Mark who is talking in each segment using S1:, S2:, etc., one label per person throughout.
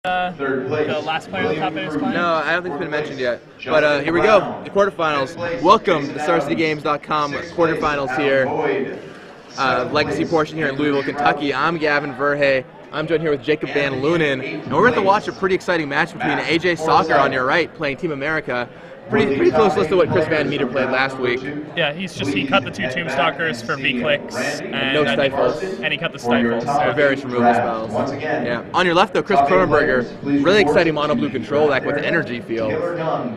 S1: The last player the top eight is playing?
S2: No, I don't think it's been mentioned yet. But here we go, the quarterfinals. Welcome to the SCGLOUIS.com quarterfinals here. Legacy portion here in Louisville, Kentucky. I'm Gavin Verhey. I'm joined here with Jacob Van Lunen. And we're going to watch a pretty exciting match between AJ Sacher on your right, playing Team America. Pretty close list to what Chris Van Meter played last week.
S1: Yeah, he cut the two Tombstalkers for V-clicks. And
S2: no stifles.
S1: And he cut the stifles.
S2: For various removal spells. Yeah. On your left though, Chris Kronenberger. Really exciting mono blue control deck with energy field. A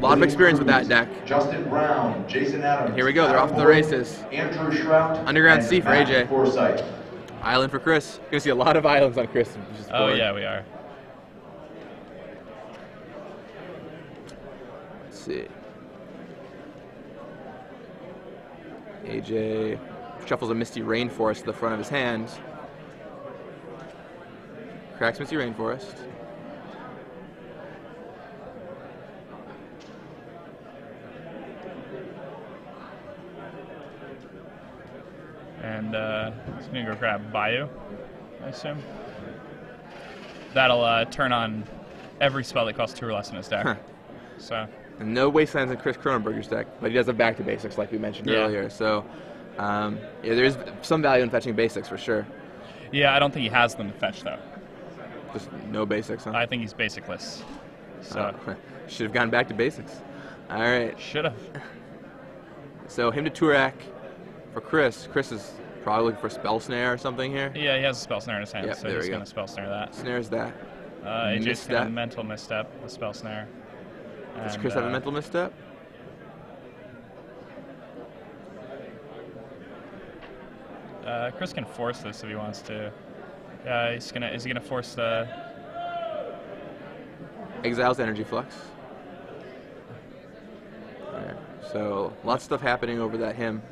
S2: lot of experience with that deck. And here we go, they're off to the races. Underground C for AJ. Island for Chris. You're going to see a lot of islands on Chris.
S1: Oh yeah, we are.
S2: See. AJ shuffles a Misty Rainforest to the front of his hand. Cracks Misty Rainforest.
S1: And he's going to go grab Bayou, I assume. That'll turn on every spell that costs 2 or less in his deck.
S2: Huh.
S1: So.
S2: And no wastelands in Chris Kronenberger's deck, but he does have back to basics like we mentioned earlier. So yeah, there is some value in fetching basics for sure.
S1: Yeah, I don't think he has them to fetch though.
S2: Just no basics, huh?
S1: I think he's basicless. So
S2: should have gone back to basics. All right.
S1: Should have.
S2: So him to Turak for Chris. Chris is probably looking for Spell Snare or something here.
S1: Yeah, he has a Spell Snare in his hand,
S2: yep,
S1: so he's going to Spell Snare that.
S2: Snares that.
S1: AJ's going to Mental Misstep, the Spell Snare.
S2: Does Chris have a mental misstep?
S1: Chris can force this if he wants to. Yeah, is he gonna force the
S2: Exiles Energy Flux. Alright, so lots of stuff happening over that him.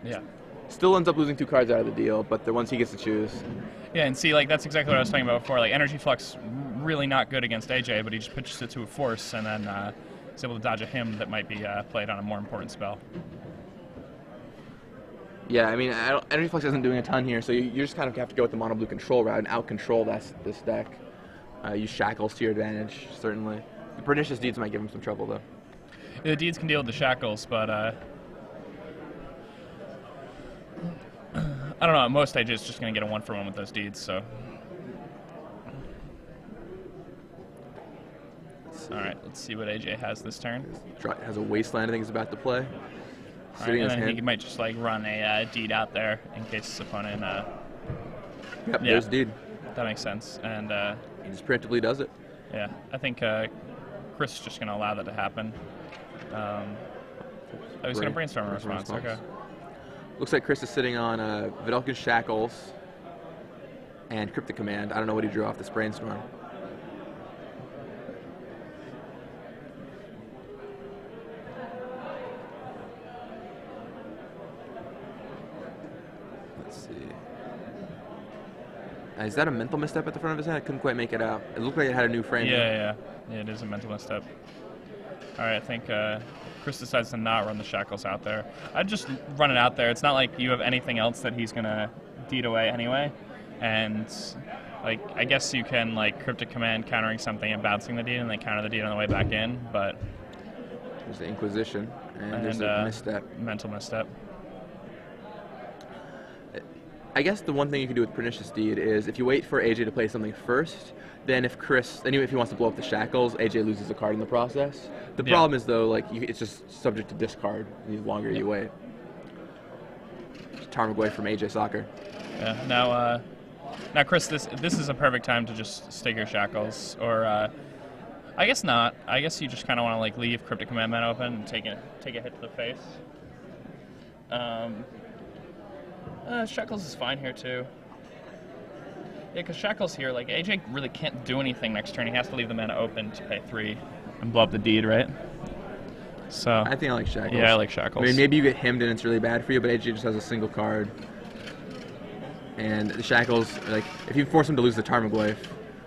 S1: Yeah.
S2: Still ends up losing 2 cards out of the deal, but the ones he gets to choose.
S1: Yeah, and see, like that's exactly what I was talking about before. Like Energy Flux, really not good against AJ, but he just pitches it to a force, and then he's able to dodge a him that might be played on a more important spell.
S2: Yeah, I mean, Energy Flux isn't doing a ton here, so you just kind of have to go with the mono blue control route and out-control this deck. Use Shackles to your advantage, certainly. The Pernicious Deeds might give him some trouble, though.
S1: Yeah, the Deeds can deal with the Shackles, but I don't know, most AJ is just going to get a 1-for-1 with those Deeds, so. Alright, let's see what AJ has this turn.
S2: Has a Wasteland I think he's about to play.
S1: Right, and then he might just like run a Deed out there in case his opponent.
S2: Yep, there's Deed.
S1: That makes sense, and
S2: he just preemptively does it.
S1: Yeah, I think Chris is just going to allow that to happen. He's going to Brainstorm in response. Okay.
S2: Looks like Chris is sitting on Vidalcan Shackles and Cryptic Command. I don't know what he drew off this Brainstorm. Is that a mental misstep at the front of his head? I couldn't quite make it out. It looked like it had a new frame.
S1: Yeah, it is a mental misstep. All right, I think Chris decides to not run the Shackles out there. I'd just run it out there. It's not like you have anything else that he's going to deed away anyway. And, like, I guess you can, like, Cryptic Command countering something and bouncing the deed and then counter the deed on the way back in, but...
S2: There's the Inquisition, and there's a misstep.
S1: Mental misstep.
S2: I guess the one thing you can do with Pernicious Deed is if you wait for AJ to play something first, then if he wants to blow up the Shackles, AJ loses a card in the process. The problem is though, like it's just subject to discard the longer you wait. Tarmogoyf from AJ Sacher.
S1: Yeah. Now Chris, this is a perfect time to just stick your Shackles, or I guess not. I guess you just kind of want to like leave Cryptic Command Man open and take a hit to the face. Shackles is fine here too. Yeah, because Shackles here, like AJ really can't do anything next turn. He has to leave the mana open to pay 3 and blow up the Deed, right? So
S2: I think I like Shackles.
S1: Yeah, I like Shackles.
S2: I mean, maybe you get hemmed and it's really bad for you, but AJ just has a single card. And the Shackles, like if you force him to lose the Tarmogoyf,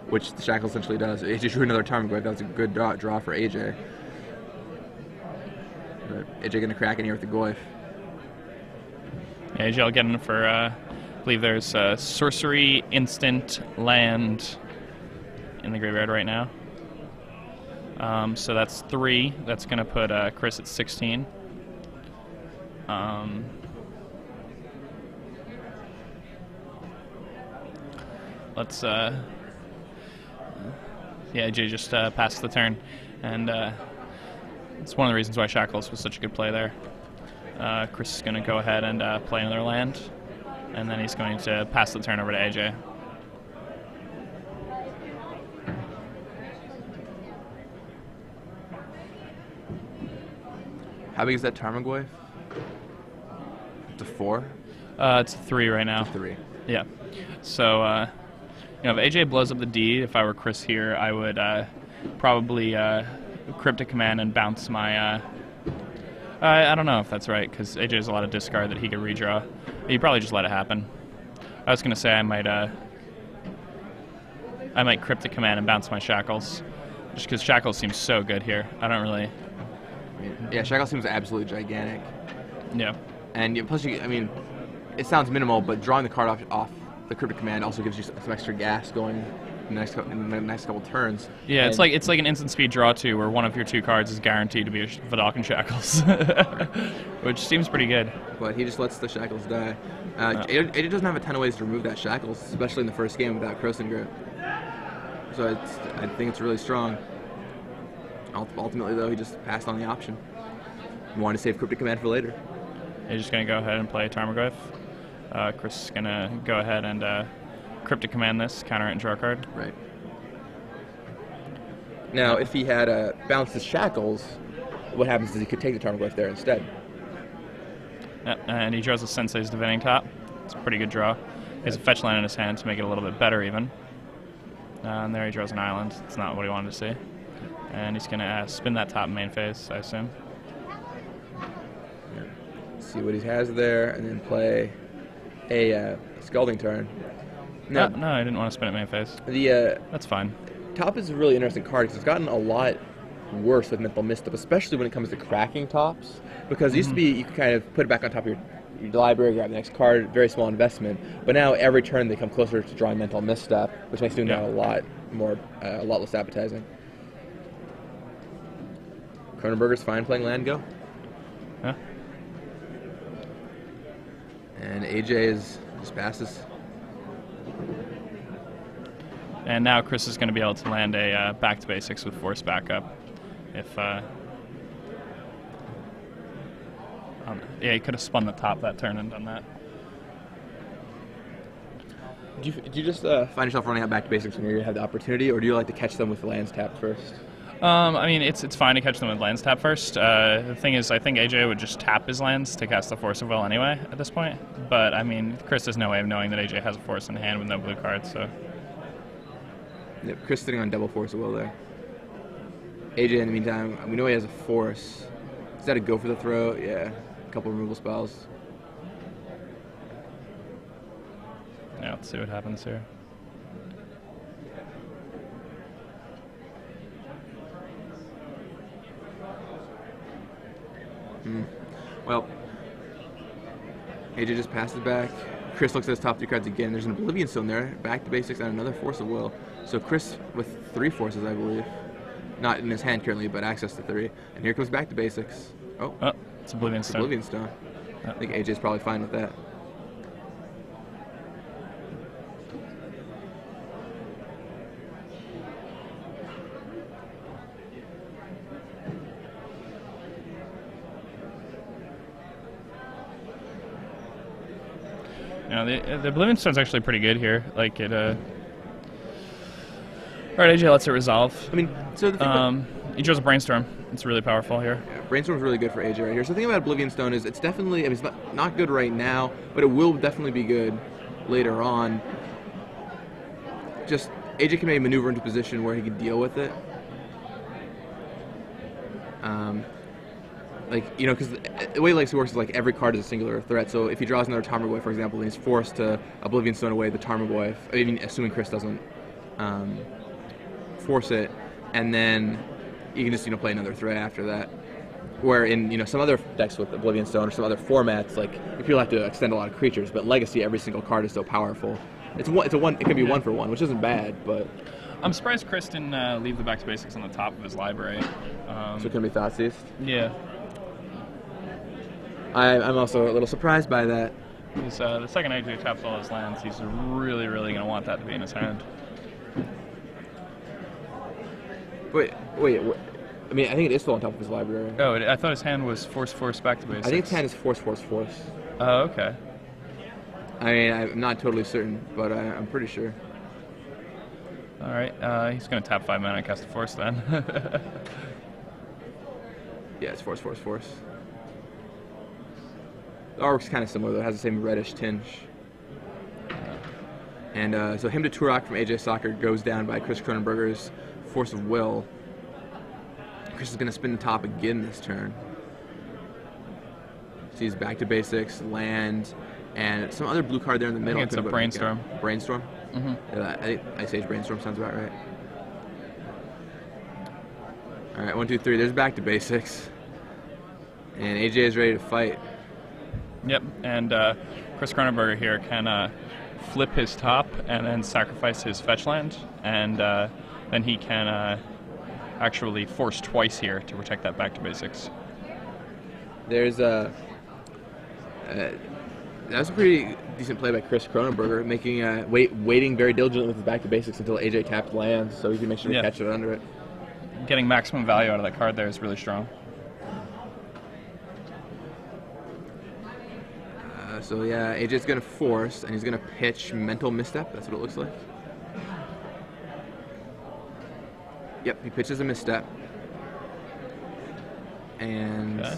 S2: which the Shackles essentially does, AJ drew another Tarmogoyf. That's a good draw for AJ. But AJ gonna crack in here with the Goyf.
S1: Yeah, AJ will get in for, I believe there's sorcery, instant, land, in the graveyard right now. So that's 3. That's going to put Chris at 16. Let's yeah, AJ just passed the turn, and it's one of the reasons why Shackles was such a good play there. Chris is going to go ahead and play another land, and then he's going to pass the turn over to AJ.
S2: How big is that Tarmogoyf? It's a 4?
S1: It's a 3 right now.
S2: It's a 3.
S1: Yeah. So, if AJ blows up the D, if I were Chris here, I would probably Cryptic Command and bounce my... I don't know if that's right, because AJ has a lot of discard that he could redraw. He'd probably just let it happen. I was going to say I might Cryptic Command and bounce my Shackles, just because Shackles seems so good here. I don't really...
S2: Yeah, Shackles seems absolutely gigantic.
S1: Yeah.
S2: And plus, it sounds minimal, but drawing the card off the Cryptic Command also gives you some extra gas going in the next couple turns.
S1: Yeah, it's like an instant speed draw too, where one of your 2 cards is guaranteed to be a Vidalcan Shackles, which seems pretty good.
S2: But he just lets the Shackles die. It doesn't have a ton of ways to remove that Shackles, especially in the first game without Kronenberger. So I think it's really strong. Ultimately, though, he just passed on the option. He wanted to save Cryptic Command for later.
S1: He's just going to go ahead and play Tarmogoyf. Chris is going to go ahead and Cryptic Command this, counter it, and draw a card.
S2: Right. Now, if he had bounced his Shackles, what happens is he could take the Tarmogoyf there instead.
S1: And he draws a Sensei's Divining Top. It's a pretty good draw. He has a fetch land in his hand to make it a little bit better, even. And there he draws an island. It's not what he wanted to see. And he's going to spin that top main phase, I assume.
S2: Yeah. See what he has there, and then play a Scalding Turn.
S1: No, I didn't want to spin it main phase.
S2: That's
S1: fine.
S2: Top is a really interesting card because it's gotten a lot worse with Mental Misstep, especially when it comes to cracking tops. Because it used to be you could kind of put it back on top of your library, grab the next card, very small investment. But now every turn they come closer to drawing Mental Misstep, which makes doing that a lot less appetizing. Kronenberger's fine playing land go.
S1: Yeah.
S2: And AJ just passes.
S1: And now Chris is going to be able to land a back to basics with force backup. If yeah, he could have spun the top that turn and done that.
S2: Do you just find yourself running out back to basics when you have the opportunity, or do you like to catch them with the lands tapped first?
S1: It's fine to catch them with lands tap first. The thing is, I think AJ would just tap his lands to cast the Force of Will anyway at this point. But, Chris has no way of knowing that AJ has a Force in hand with no blue cards, so...
S2: Yep, Chris sitting on double Force of Will there. AJ, in the meantime, we know he has a Force. Is that a go for the throw? Yeah, a couple removal spells.
S1: Yeah, let's see what happens here.
S2: Well, AJ just passes back. Chris looks at his top 3 cards again. There's an Oblivion Stone there, back to basics, and another Force of Will. So Chris with 3 forces, I believe. Not in his hand currently, but access to 3. And here comes back to basics. Oh,
S1: it's Oblivion Stone.
S2: Oblivion Stone. I think AJ's probably fine with that.
S1: The Oblivion Stone's actually pretty good here. Like it. All right, AJ lets it resolve.
S2: So the thing
S1: he draws a Brainstorm. It's really powerful here.
S2: Yeah, Brainstorm's really good for AJ right here. So the thing about Oblivion Stone is it's definitely, it's not good right now, but it will definitely be good later on. Just AJ can maybe maneuver into a position where he can deal with it. Because the way Legacy works is like every card is a singular threat. So if he draws another Tarmogoyf, for example, then he's forced to Oblivion Stone away the Tarmogoyf, assuming Chris doesn't force it, and then you can just play another threat after that. Where in some other decks with Oblivion Stone or some other formats, like people have to extend a lot of creatures, but Legacy every single card is so powerful. It can be 1 for 1, which isn't bad, but.
S1: I'm surprised Chris didn't leave the back to basics on the top of his library.
S2: So it can be Thoughtseize.
S1: Yeah.
S2: I'm also a little surprised by that.
S1: He's, the second AJ taps all his lands, he's really, really going to want that to be in his hand.
S2: Wait. I mean, I think it is still on top of his library.
S1: Oh, I thought his hand was force back to basics.
S2: I think his hand is force.
S1: Oh, okay.
S2: I mean, I'm not totally certain, but I'm pretty sure.
S1: All right, he's going to tap 5 mana and cast a force then.
S2: Yeah, it's force. The artwork's kind of similar, though. It has the same reddish tinge. And so Hymn to Turok from AJ Sacher goes down by Chris Kronenberger's Force of Will. Chris is going to spin the top again this turn. So he's back to basics, land, and some other blue card there in the middle.
S1: I think it's a Brainstorm.
S2: Brainstorm?
S1: Mm-hmm.
S2: Yeah, I think Ice Age Brainstorm sounds about right. All right, 1, 2, 3. There's back to basics. And AJ is ready to fight.
S1: Yep, and Chris Kronenberger here can flip his top and then sacrifice his fetch land, and then he can actually force twice here to protect that back to basics.
S2: There's that was a pretty decent play by Chris Kronenberger, making waiting very diligently with his back to basics until AJ tapped lands, so he can make sure to catch it under it.
S1: Getting maximum value out of that card there is really strong.
S2: So yeah, AJ's gonna force, and he's gonna pitch Mental Misstep. That's what it looks like. Yep, he pitches a misstep. And now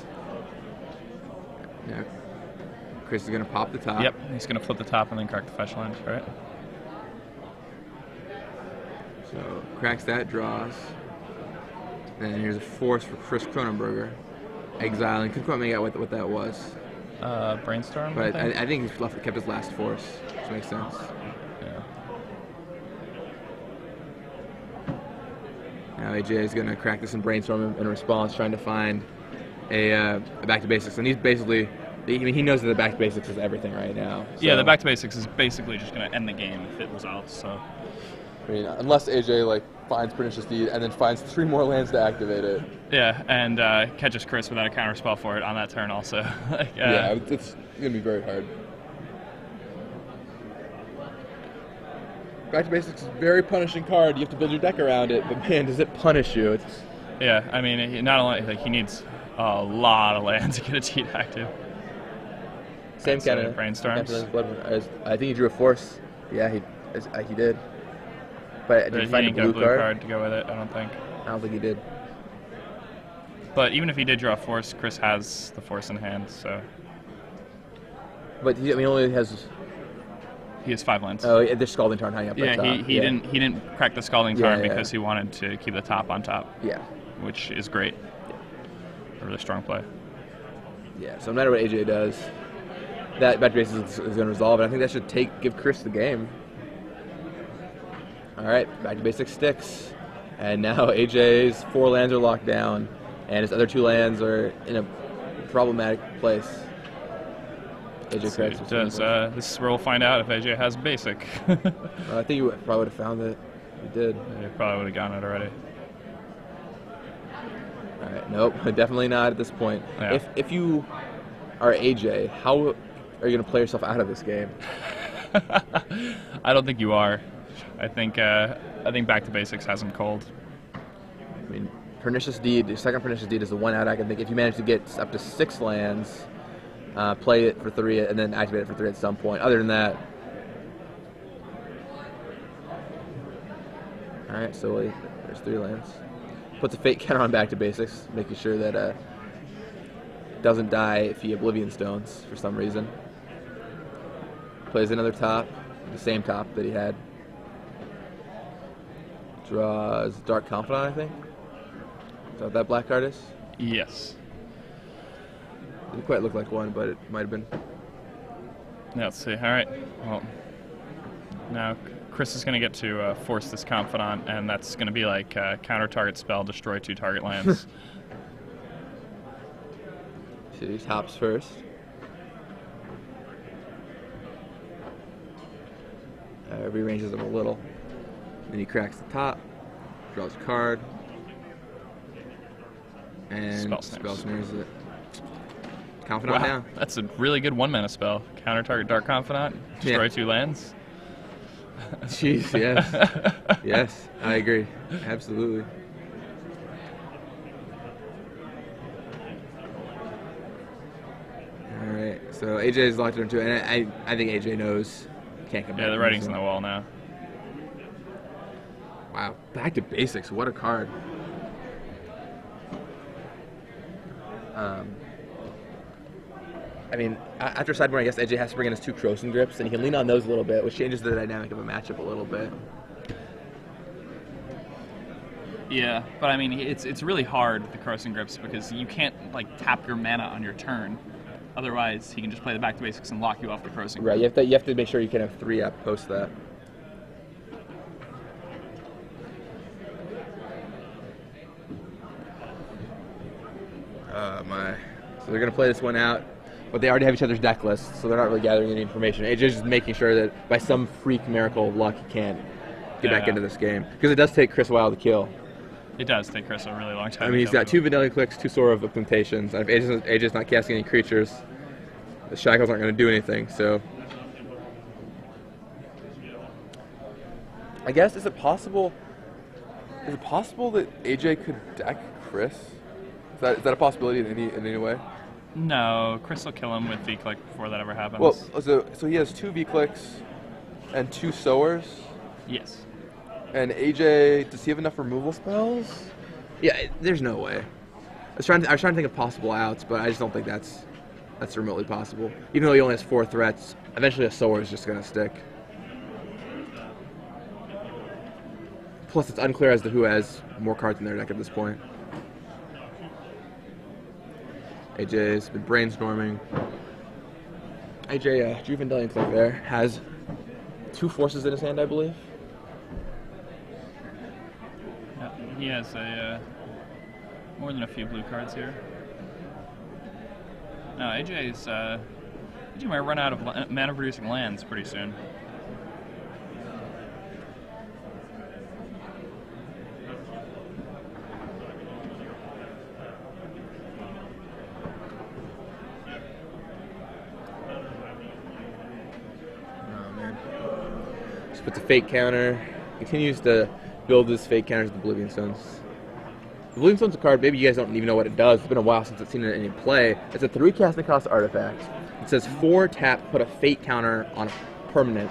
S2: Chris is gonna pop the top.
S1: Yep, he's gonna flip the top and then crack the fetch land, right?
S2: So cracks that, draws. And here's a force for Chris Kronenberger. Exiling, couldn't quite make out what that was.
S1: Brainstorm?
S2: But I think he kept his last force, which makes sense.
S1: Yeah.
S2: Now AJ is going to crack this in Brainstorm in response, trying to find a back to basics. And he's basically, I mean, he knows that the back to basics is everything right now. So.
S1: Yeah, the back to basics is basically just going to end the game if it resolves. So.
S2: I mean, unless AJ finds Pernicious Deed and then finds 3 more lands to activate it.
S1: Yeah, and catches Chris without a counterspell for it on that turn also.
S2: Yeah, it's going to be very hard. Back to Basics is a very punishing card. You have to build your deck around it, but man, does it punish you.
S1: Yeah, I mean, he needs a lot of lands to get a Deed active.
S2: Same kind of
S1: Brainstorms.
S2: I think he drew a force. Yeah, he did. But did he find
S1: didn't
S2: a blue
S1: card to go with it, I don't think.
S2: I don't think he did.
S1: But even if he did draw a force, Chris has the force in hand, so.
S2: But he only has.
S1: He has 5 lands.
S2: Oh, there's Scalding Tarn hanging up.
S1: Yeah, he didn't crack the Scalding Tarn because he wanted to keep the top on top.
S2: Yeah.
S1: Which is great. A really strong play.
S2: Yeah. So no matter what AJ does, that back to basics is going to resolve, and I think that should give Chris the game. All right, back to basics sticks, and now AJ's 4 lands are locked down, and his other 2 lands are in a problematic place. AJ cracks.
S1: This is where we'll find out if AJ has basic.
S2: I think you probably would have found it. You did.
S1: He probably would have gotten it already.
S2: All right, nope, definitely not at this point.
S1: Yeah.
S2: If you are AJ, how are you going to play yourself out of this game?
S1: I don't think you are. I think back to basics has him cold.
S2: I mean, Pernicious Deed, the second Pernicious Deed is the one out I can think. If you manage to get up to 6 lands, play it for 3, and then activate it for 3 at some point. Other than that, all right. So there's 3 lands. Puts a Fate counter on back to basics, making sure that doesn't die if he Oblivion Stones for some reason. Plays another top, the same top that he had. Draws Dark Confidant, I think. Is that what that black card is?
S1: Yes.
S2: Didn't quite look like one, but it might have been.
S1: Yeah, let's see. All right. Well, now Chris is going to get to force this Confidant, and that's going to be like counter target spell, destroy 2 target lands.
S2: So he tops first. Rearranges them a little. Then he cracks the top, draws a card, and spell snares it. Confidant
S1: Wow,
S2: down.
S1: that's a really good 1-mana spell. Counter target Dark Confidant, destroy 2 lands.
S2: Jeez, yes. Yes, I agree. Absolutely. Alright, so AJ is locked into it, and I think AJ knows. Can't come back.
S1: Yeah, the writing's on the wall now.
S2: Wow, back to basics. What a card. I mean, after sideboard, I guess AJ has to bring in his 2 Krosen Grips, and he can lean on those a little bit, which changes the dynamic of a matchup a little bit.
S1: Yeah, but I mean, it's really hard, the Krosen Grips, because you can't, like, tap your mana on your turn. Otherwise, he can just play the back to basics and lock you off the Krosen Grip.
S2: Right, you have to make sure you can have 3 up post that. My. So they're going to play this one out, but they already have each other's deck lists, so they're not really gathering any information. AJ's just making sure that by some freak miracle of luck, he can get back into this game. Because it does take Chris a while to kill.
S1: It does take Chris a really long time.
S2: I mean, he's got 2 Vanilla Clicks, 2 Sora of Implementations, and if AJ's not casting any creatures, the Shackles aren't going to do anything, so... I guess, is it possible that AJ could deck Chris? Is that a possibility in any way?
S1: No, Chris will kill him with V-Click before that ever happens.
S2: Well, so he has 2 V-Clicks and 2 Sowers?
S1: Yes.
S2: And AJ, does he have enough removal spells? Yeah, there's no way. I was trying to think of possible outs, but I just don't think that's remotely possible. Even though he only has 4 threats, eventually a Sower is just going to stick. Plus, it's unclear as to who has more cards in their deck at this point. AJ's been brainstorming. AJ, Juvendalian Click there, has 2 forces in his hand, I believe.
S1: Yeah, he has more than a few blue cards here. No, AJ might run out of mana-producing lands pretty soon.
S2: Puts a fake counter, continues to build his fake counters with Oblivion Stones. The Oblivion Stone's a card, maybe you guys don't even know what it does. It's been a while since I've seen it in any play. It's a 3 casting cost artifact. It says 4 tap, put a fake counter on a permanent,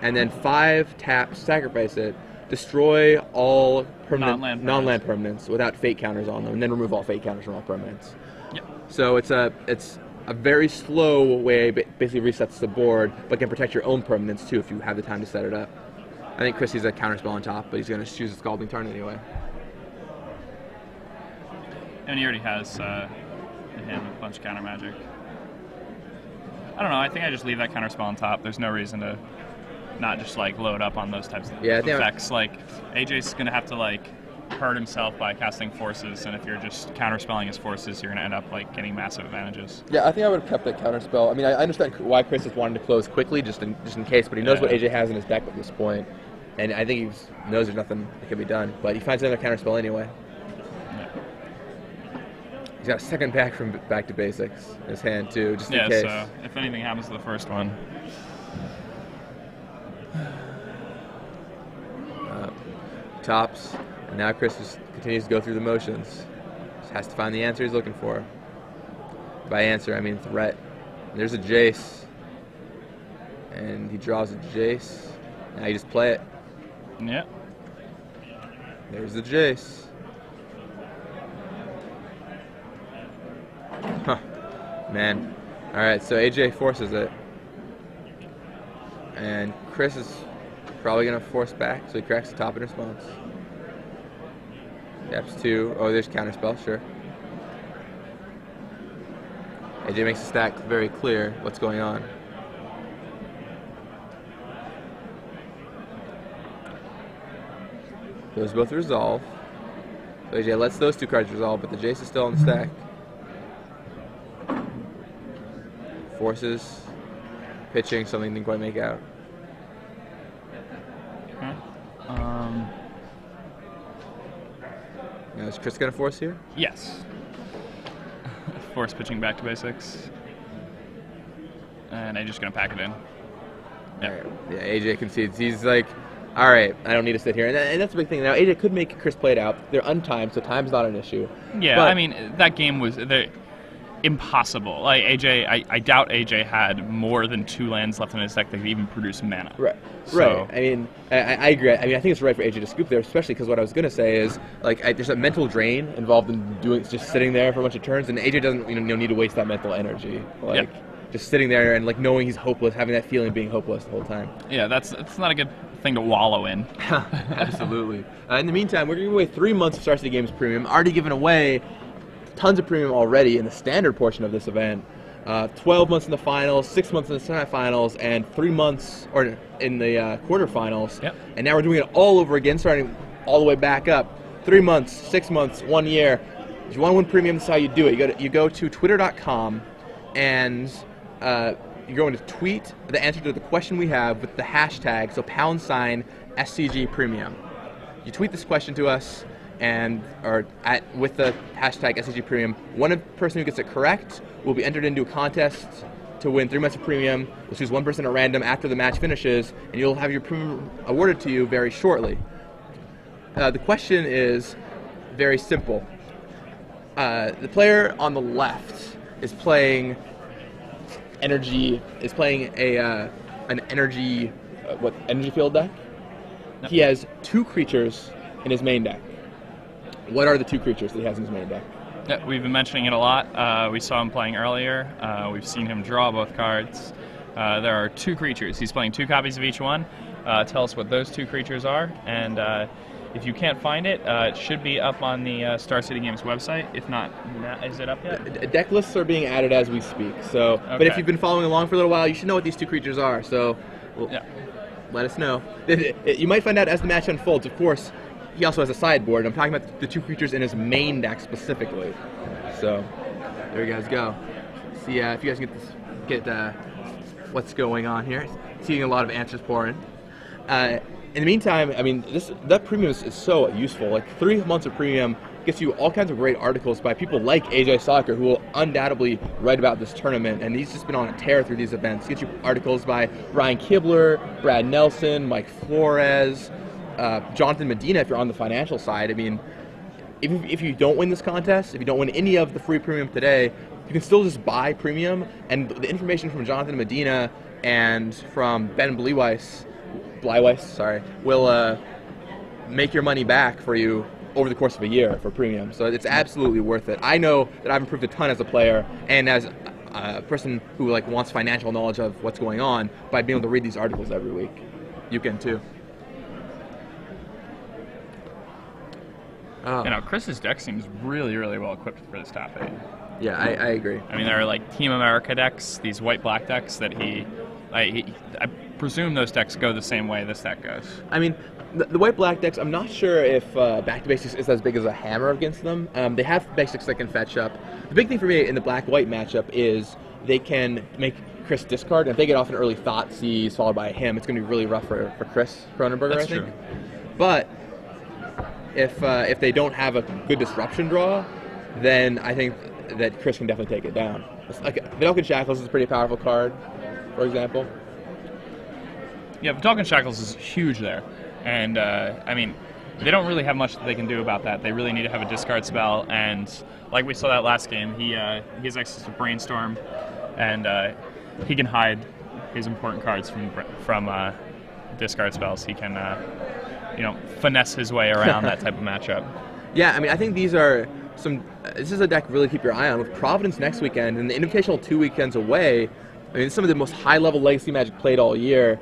S2: and then 5 tap, sacrifice it, destroy all permanent, non-land permanents without fake counters on them, and then remove all fake counters from all permanents.
S1: Yep.
S2: So it's a very slow way, basically resets the board, but can protect your own permanents too if you have the time to set it up. I think Chris sees a counterspell on top, but he's going to choose a Scalding Tarn anyway.
S1: And he already has in hand a bunch of counter magic. I don't know, I think I just leave that counterspell on top. There's no reason to not just like load up on those types of effects. Like AJ's going to have to like hurt himself by casting forces, and if you're just counterspelling his forces, you're going to end up like getting massive advantages.
S2: Yeah, I think I would have kept that counterspell. I mean, I understand why Chris is wanting to close quickly, just in case, but he knows what AJ has in his deck at this point, and I think he knows there's nothing that can be done. But he finds another counterspell anyway. Yeah. He's got a second pack from Back to Basics in his hand too, just in case.
S1: Yeah, so if anything happens to the first one.
S2: Tops. And now Chris just continues to go through the motions. Just has to find the answer he's looking for. By answer, I mean threat. And there's a Jace. And he draws a Jace. Now you just play it.
S1: Yeah.
S2: There's the Jace. Huh. Man. Alright, so AJ forces it. And Chris is probably going to force back, so he cracks the top in response. Taps 2. Oh, there's counterspell, sure. AJ makes the stack very clear what's going on. Those both resolve. So AJ lets those 2 cards resolve, but the Jace is still on the stack. Forces, pitching, something didn't quite make out. Is Chris going to force here?
S1: Yes. Force pitching back to basics. And I'm just going to pack it in.
S2: Yeah. Yeah, AJ concedes. He's like, all right, I don't need to sit here. And that's the big thing. Now, AJ could make Chris play it out. They're untimed, so time's not an issue.
S1: Yeah,
S2: but,
S1: I mean, that game was impossible. Like, AJ, I doubt AJ had more than 2 lands left in his deck that could even produce mana.
S2: Right.
S1: So,
S2: right. I mean, I agree. I mean, I think it's right for AJ to scoop there, especially because what I was going to say is, like, there's a mental drain involved in just sitting there for a bunch of turns, and AJ doesn't need to waste that mental energy. Like, just sitting there and, like, knowing he's hopeless, having that feeling of being hopeless the whole time.
S1: Yeah, that's not a good thing to wallow in.
S2: Absolutely. In the meantime, we're giving away 3 months of Star City Games Premium. Already given away tons of premium already in the standard portion of this event. 12 months in the finals, 6 months in the semifinals, and 3 months in the quarterfinals.
S1: Yep.
S2: And now we're doing it all over again, starting all the way back up. 3 months, 6 months, 1 year. If you want to win premium, this is how you do it. You go to twitter.com and you're going to tweet the answer to the question we have with the hashtag, so # SCG Premium. You tweet this question to us, with the hashtag SCG Premium. One person who gets it correct will be entered into a contest to win 3 months of premium. We'll choose one person at random after the match finishes, and you'll have your premium awarded to you very shortly. The question is very simple. The player on the left is playing energy. Is playing an energy energy field deck. No. He has 2 creatures in his main deck. What are the 2 creatures that he has in his main deck?
S1: Yeah, we've been mentioning it a lot. We saw him playing earlier. We've seen him draw both cards. There are 2 creatures. He's playing 2 copies of each one. Tell us what those 2 creatures are, and if you can't find it, it should be up on the Star City Games website. If not, is it up yet?
S2: Deck lists are being added as we speak. So, okay. But if you've been following along for a little while, you should know what these 2 creatures are. So, let us know. You might find out as the match unfolds. Of course, he also has a sideboard. I'm talking about the 2 creatures in his main deck specifically. So, there you guys go. See if you guys get what's going on here. Seeing a lot of answers pouring. In the meantime, I mean, that premium is so useful. Like 3 months of premium gets you all kinds of great articles by people like AJ Sacher, who will undoubtedly write about this tournament, and he's just been on a tear through these events. Gets you articles by Ryan Kibler, Brad Nelson, Mike Flores, Jonathan Medina if you're on the financial side. I mean, if you don't win this contest, if you don't win any of the free premium today, you can still just buy premium, and the information from Jonathan Medina and from Ben Bleiweiss, will make your money back for you over the course of a year for premium. So it's absolutely worth it. I know that I've improved a ton as a player and as a person who wants financial knowledge of what's going on by being able to read these articles every week. You can too.
S1: Chris's deck seems really, really well equipped for this top 8.
S2: Yeah, I agree.
S1: I mean, there are Team America decks, these white-black decks that I presume those decks go the same way this deck goes. I
S2: mean, the white-black decks, I'm not sure if Back to Basics is as big as a hammer against them. They have basics that can fetch up. The big thing for me in the black-white matchup is they can make Chris discard, and if they get off an early Thought Seize followed by him, it's going to be really rough for Chris Kronenberger,
S1: That's
S2: I think.
S1: True.
S2: But if they don't have a good disruption draw, then I think that Chris can definitely take it down. Vidalcan Shackles is a pretty powerful card, for example.
S1: Yeah, Vidalcan Shackles is huge there. And, I mean, they don't really have much that they can do about that. They really need to have a discard spell, and like we saw that last game, he has access to Brainstorm, and he can hide his important cards from discard spells. He can, finesse his way around that type of matchup.
S2: Yeah, I mean, I think these are this is a deck to really keep your eye on. With Providence next weekend and the Invitational 2 weekends away, I mean, some of the most high-level Legacy Magic played all year.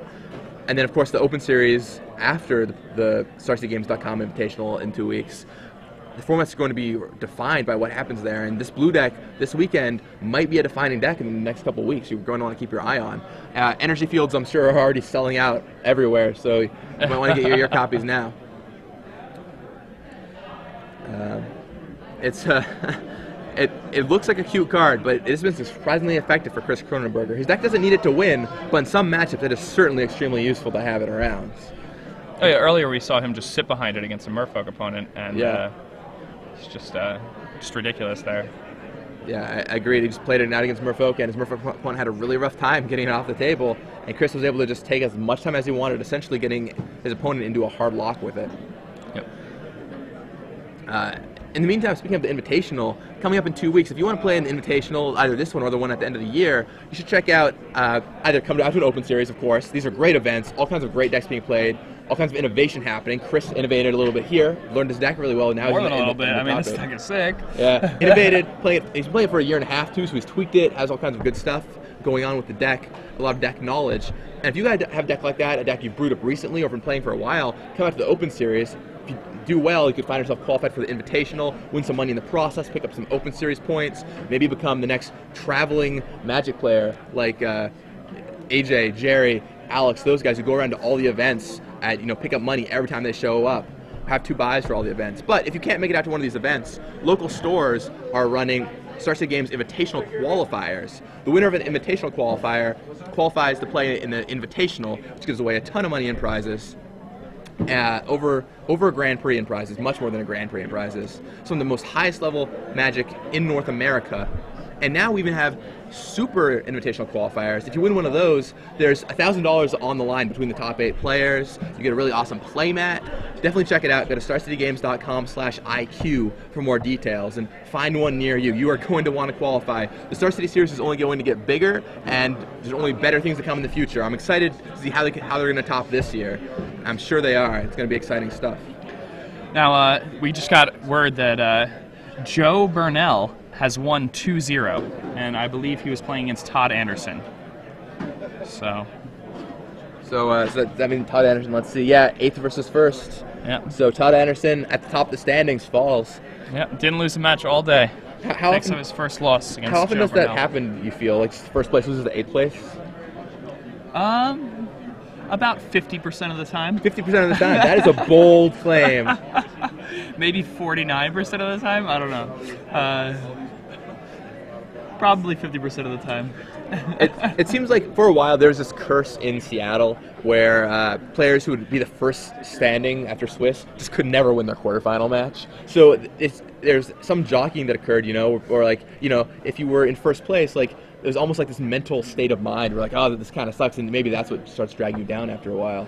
S2: And then, of course, the Open Series after the StarCityGames.com Invitational in 2 weeks. The format's going to be defined by what happens there, and this blue deck this weekend might be a defining deck in the next couple of weeks. You're going to want to keep your eye on. Energy Fields, I'm sure, are already selling out everywhere, so you might want to get your copies now. It looks like a cute card, but it has been surprisingly effective for Chris Kronenberger. His deck doesn't need it to win, but in some matchups it is certainly extremely useful to have it around.
S1: Oh yeah, earlier we saw him just sit behind it against a Merfolk opponent, and It's just ridiculous there.
S2: Yeah, I agree. He just played it out against Merfolk, and his Merfolk opponent had a really rough time getting it off the table, and Chris was able to just take as much time as he wanted, essentially getting his opponent into a hard lock with it.
S1: Yep.
S2: In the meantime, speaking of the Invitational, coming up in 2 weeks, if you want to play an Invitational, either this one or the one at the end of the year, you should check out, either come out to an Open Series, of course. These are great events, all kinds of great decks being played, all kinds of innovation happening. Chris innovated a little bit here, learned his deck really well, and now
S1: More
S2: he's
S1: than a little bit. I mean, this deck is sick.
S2: Yeah, innovated, he's been playing it for a year and a half too, so he's tweaked it, has all kinds of good stuff going on with the deck, a lot of deck knowledge. And if you guys have a deck like that, a deck you've brewed up recently or been playing for a while, come out to the Open Series. If you do well, you could find yourself qualified for the Invitational, win some money in the process, pick up some Open Series points, maybe become the next traveling Magic player like AJ, Jerry, Alex, those guys who go around to all the events and pick up money every time they show up. Have 2 buys for all the events. But if you can't make it out to one of these events, local stores are running Star City Games Invitational qualifiers. The winner of an Invitational qualifier qualifies to play in the Invitational, which gives away a ton of money in prizes. Over a Grand Prix in prizes, much more than a Grand Prix in prizes. Some of the most highest level Magic in North America. And now we even have Super Invitational qualifiers. If you win one of those, there's $1,000 on the line between the top 8 players. You get a really awesome playmat. Definitely check it out. Go to starcitygames.com/IQ for more details and find one near you. You are going to want to qualify. The Star City series is only going to get bigger, and there's only better things to come in the future. I'm excited to see how they're going to top this year. I'm sure they are. It's going to be exciting stuff.
S1: Now, we just got word that Joe Burnell has won 2-0, and I believe he was playing against Todd Anderson. So that means Todd Anderson, let's see, yeah, 8th versus 1st. Yeah.
S2: So Todd Anderson at the top of the standings falls.
S1: Yeah, didn't lose a match all day.
S2: How
S1: Thanks
S2: often,
S1: to his first loss against
S2: How often
S1: Joe
S2: does
S1: Burnell.
S2: that happen, you feel? Like first place loses to 8th place?
S1: About 50% of the time.
S2: 50% of the time. That is a bold claim.
S1: Maybe 49% of the time? I don't know. Probably 50% of the time.
S2: It seems like for a while there was this curse in Seattle where players who would be the first standing after Swiss just could never win their quarterfinal match. So there's some jockeying that occurred, or like, if you were in first place, like it was almost like this mental state of mind where like, oh, this kind of sucks, and maybe that's what starts dragging you down after a while.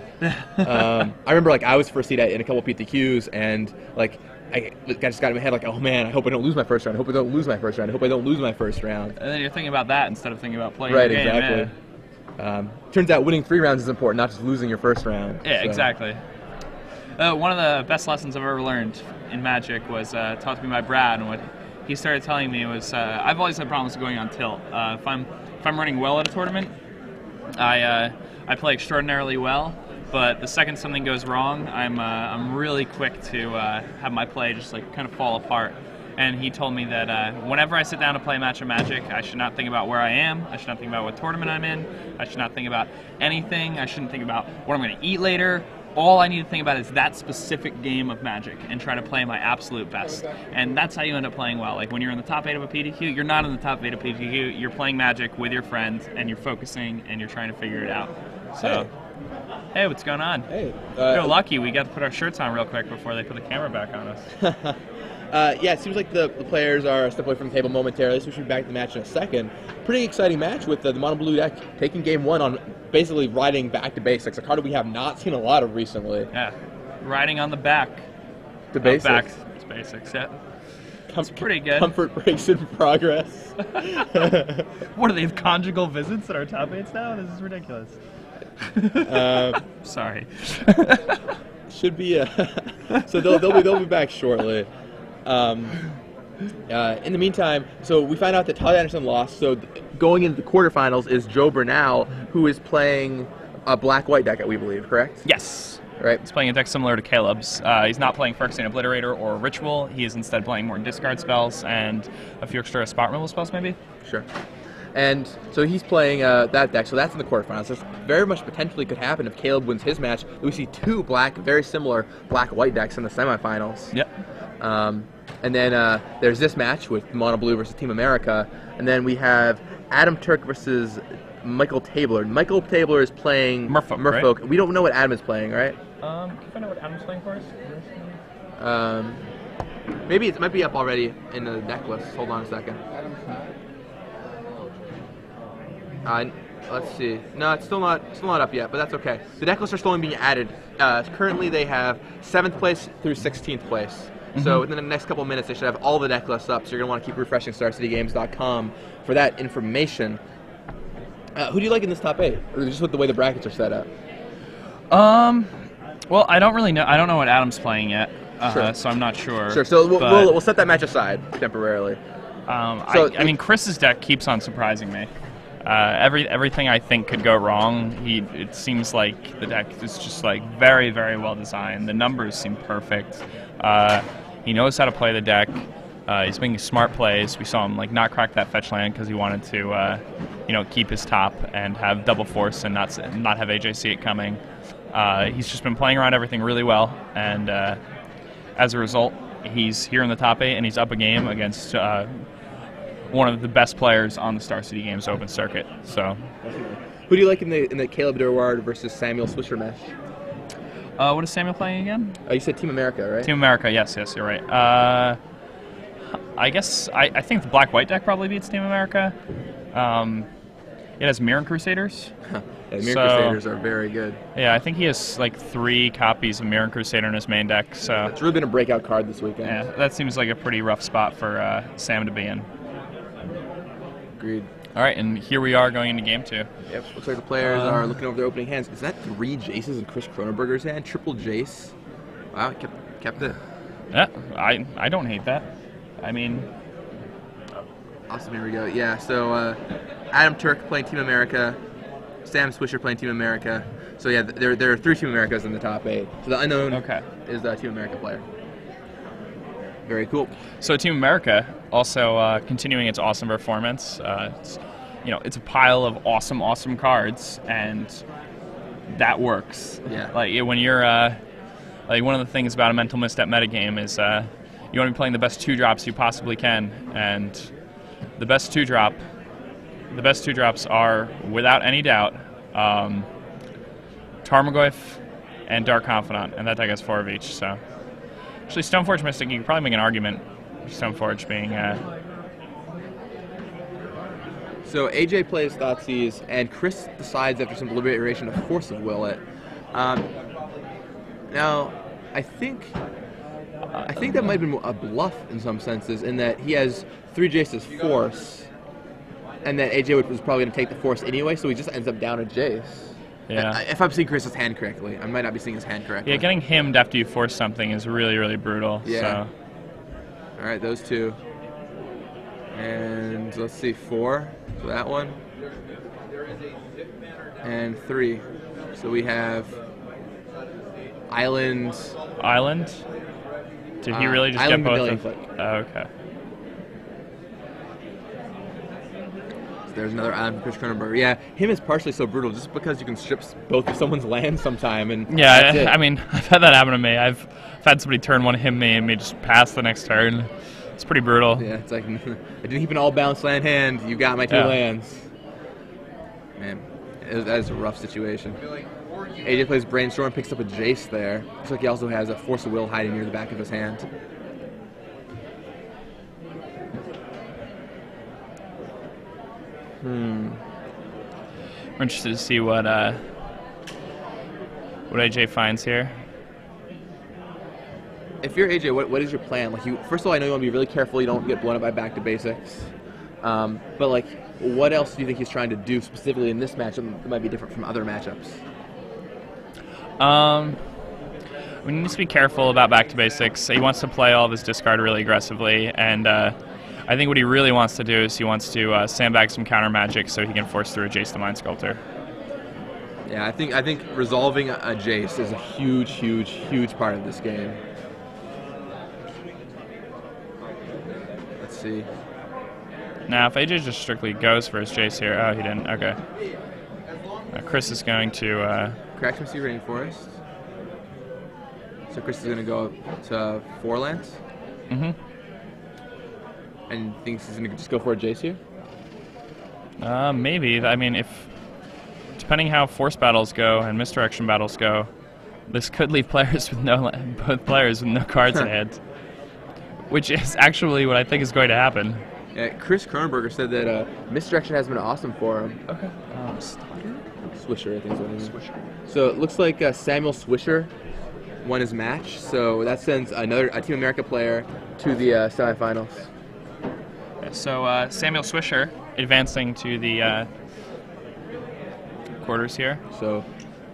S2: I remember like I was first seed in a couple PTQs, and like I just got in my head like, oh man, I hope I don't lose my first round. I hope I don't lose my first round. I hope I don't lose my first round.
S1: And then you're thinking about that instead of thinking about playing
S2: right,
S1: the game.
S2: exactly.
S1: Yeah.
S2: Turns out winning 3 rounds is important, not just losing your first round.
S1: Yeah,
S2: so.
S1: Exactly. One of the best lessons I've ever learned in Magic was taught to me by Brad, and what he started telling me was I've always had problems going on tilt. If I'm running well at a tournament, I play extraordinarily well. But the second something goes wrong, I'm really quick to have my play just like kind of fall apart. And he told me that whenever I sit down to play a match of Magic, I should not think about where I am. I should not think about what tournament I'm in. I should not think about anything. I shouldn't think about what I'm going to eat later. All I need to think about is that specific game of Magic and try to play my absolute best. And that's how you end up playing well. Like when you're in the top 8 of a PTQ, you're not in the top 8 of PTQ. You're playing Magic with your friends, and you're focusing, and you're trying to figure it out. So. Hey, what's going on?
S2: Hey.
S1: We're lucky we got to put our shirts on real quick before they put the camera back on us.
S2: Yeah, it seems like the players are a step away from the table momentarily, so we should be back to the match in a second. Pretty exciting match with the mono blue deck taking game 1 on basically riding back to basics, a card that we have not seen a lot of recently.
S1: Yeah, riding on the back.
S2: To basics.
S1: Back to basics, yeah. It's pretty good.
S2: Comfort breaks in progress.
S1: What, do they have conjugal visits at our top 8s now? This is ridiculous. Sorry.
S2: Should be so they'll be back shortly. In the meantime, so we find out that Todd Anderson lost. So going into the quarterfinals is Joe Burnell, who is playing a black-white deck, we believe, correct?
S1: Yes.
S2: Right.
S1: He's playing a deck similar to Caleb's. He's not playing Phyrexian Obliterator or Ritual. He is instead playing more discard spells and a few extra spot removal spells, maybe.
S2: Sure. And so he's playing that deck, so that's in the quarterfinals. So very much potentially could happen if Caleb wins his match. We see 2 very similar black-white decks in the semifinals.
S1: Yep.
S2: And then there's this match with Mono Blue versus Team America. And then we have Adam Turk versus Michael Tabler. Michael Tabler is playing
S1: Merfolk. Right?
S2: We don't know what Adam is playing, right?
S1: Can you find out what Adam's playing for us?
S2: Maybe it might be up already in the deck list. Hold on a second. Let's see. No, it's still not up yet, but that's okay. The deck lists are still being added. Currently, they have 7th place through 16th place. So within the next couple minutes, they should have all the deck lists up. So you're gonna want to keep refreshing StarCityGames.com for that information. Who do you like in this top 8, or just with the way the brackets are set up?
S1: Well, I don't really know. I don't know what Adam's playing yet,
S2: Sure.
S1: so I'm not sure.
S2: Sure. So we'll set that match aside temporarily.
S1: I mean, Chris's deck keeps on surprising me. Everything I think could go wrong, it seems like the deck is just like very, very well designed. The numbers seem perfect. He knows how to play the deck. He's making smart plays. We saw him like not crack that fetch land because he wanted to, keep his top and have double force and not have AJ see it coming. He's just been playing around everything really well, and as a result, he's here in the top 8 and he's up a game against one of the best players on the Star City Games Open circuit. So,
S2: who do you like in the Caleb Durward versus Samuel Swisher mesh?
S1: What is Samuel playing again?
S2: You said Team America, right?
S1: Team America, yes, you're right. I guess I think the Black-White deck probably beats Team America. It has Mirror Crusaders.
S2: Yeah, Mirror Crusaders are very good.
S1: Yeah, I think he has like 3 copies of Mirror Crusader in his main deck. So
S2: it's really been a breakout card this weekend.
S1: Yeah, that seems like a pretty rough spot for Sam to be in.
S2: Agreed.
S1: All right, and here we are going into game 2.
S2: Yep, looks like the players are looking over their opening hands. Is that 3 Jaces in Chris Kronenberger's hand? Triple Jace. Wow, kept it.
S1: Yeah, I don't hate that. I mean,
S2: awesome. Here we go. Yeah, so Adam Turk playing Team America, Sam Swisher playing Team America. So yeah, there are 3 Team Americas in the top 8. So the unknown is the Team America player. Very cool.
S1: So Team America also continuing its awesome performance. It's a pile of awesome cards, and that works.
S2: Yeah.
S1: Like when you're like one of the things about a mental misstep metagame is you want to be playing the best 2-drops you possibly can, and the best 2-drops are without any doubt Tarmogoyf and Dark Confidant, and that deck has 4 of each. So. Actually, Stoneforge Mystic, you could probably make an argument for Stoneforge being...
S2: So AJ plays Thoughtseize, and Chris decides after some deliberation to Force of Will it. Now, I think that might have been a bluff in some senses, in that he has 3 Jace's Force, and that AJ was probably going to take the Force anyway, so he just ends up down a Jace.
S1: Yeah.
S2: If I'm seeing Chris's hand correctly, I might not be seeing his hand correctly.
S1: Yeah, getting him after you force something is really, really brutal.
S2: Yeah.
S1: So.
S2: All right, those 2. And let's see, 4. So that one. And 3. So we have Island.
S1: Island? Did he really just
S2: Island
S1: get both
S2: Pavilion
S1: of
S2: Foot.
S1: Oh, okay.
S2: There's another Island from Chris Kronenberger. Yeah, him is partially so brutal just because you can strip both of someone's land sometime. And
S1: yeah, I mean, I've had that happen to me. I've had somebody turn one, hit me, and me just pass the next turn. It's pretty brutal.
S2: Yeah, it's like, I didn't keep an all-balanced land hand. You got my 2 lands. Man, that is a rough situation. AJ plays Brainstorm, picks up a Jace there. Looks like he also has a Force of Will hiding near the back of his hand.
S1: We're interested to see what AJ finds here.
S2: If you're AJ, what is your plan? Like, first of all, I know you want to be really careful you don't get blown up by back to basics. But like, what else do you think he's trying to do specifically in this matchup that might be different from other matchups?
S1: We need to be careful about back to basics. He wants to play all of his discard really aggressively, and I think what he really wants to do is he wants to sandbag some counter magic so he can force through a Jace the Mind Sculptor.
S2: Yeah, I think resolving a Jace is a huge part of this game. Let's see.
S1: Now, if AJ just strictly goes for his Jace here, oh, he didn't. Okay. Chris is going to
S2: Cracksmith Sea Rainforest. So Chris is going to go to 4 lands. And thinks he's going to just go for a Jace here?
S1: Maybe. I mean, depending how force battles go and misdirection battles go, this could leave players with both players with no cards in hand. which is actually what I think is going to happen.
S2: Yeah, Chris Kronenberger said that misdirection has been awesome for him.
S1: Okay.
S2: Swisher, I think is what it is. Swisher. So it looks like Samuel Swisher won his match, so that sends a Team America player to the semifinals.
S1: So Samuel Swisher advancing to the quarters here.
S2: So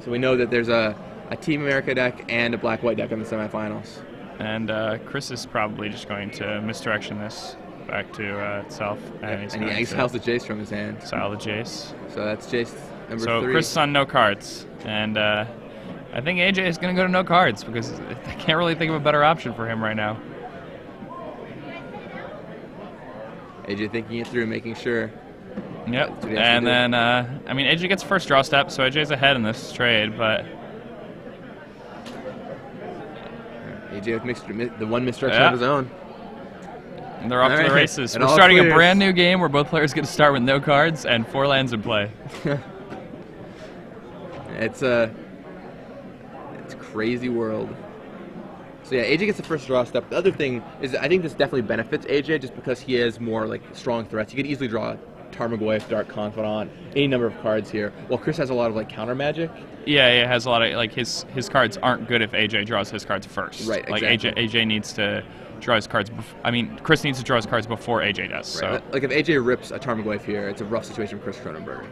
S2: we know that there's a Team America deck and a black-white deck in the semifinals.
S1: And Chris is probably just going to misdirection this back to itself. And
S2: he exiles the Jace from his hand.
S1: Exile the Jace.
S2: So that's Jace number 3.
S1: So Chris is on no cards. And I think AJ is going to go to no cards because I can't really think of a better option for him right now.
S2: AJ thinking it through, making sure.
S1: Yep. And then, I mean, AJ gets first draw step, so AJ's ahead in this trade, but...
S2: AJ with the one misdirection of his own.
S1: And they're off to the races. We're starting a brand new game where both players get to start with no cards and 4 lands in play.
S2: It's a crazy world. So yeah, AJ gets the first draw step. The other thing is I think this definitely benefits AJ just because he has more like strong threats. He could easily draw Tarmogoyf, Dark Confidant, any number of cards here. While Chris has a lot of like counter magic.
S1: Yeah, it has a lot of like his cards aren't good if AJ draws his cards first.
S2: Right,
S1: like
S2: exactly.
S1: AJ needs to draw his cards. I mean, Chris needs to draw his cards before AJ does.
S2: Right.
S1: So
S2: like if AJ rips a Tarmogoyf here, it's a rough situation for Chris Kronenberger.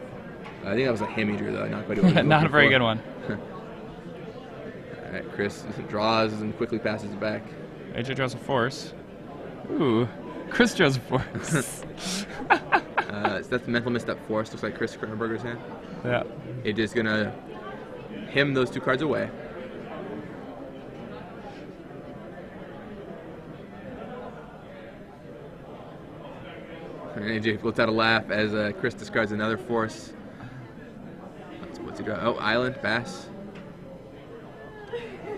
S2: I think that was a ham he drew though, not quite.
S1: Not a very good one.
S2: All right, Chris draws and quickly passes it back.
S1: AJ draws a force. Ooh, Chris draws a force.
S2: So that's the mental misstep force. Looks like Chris Kronenberger's hand.
S1: Yeah.
S2: AJ's gonna him those 2 cards away. And AJ lets out a laugh as Chris discards another force. What's he draw? Oh, Island, Bass.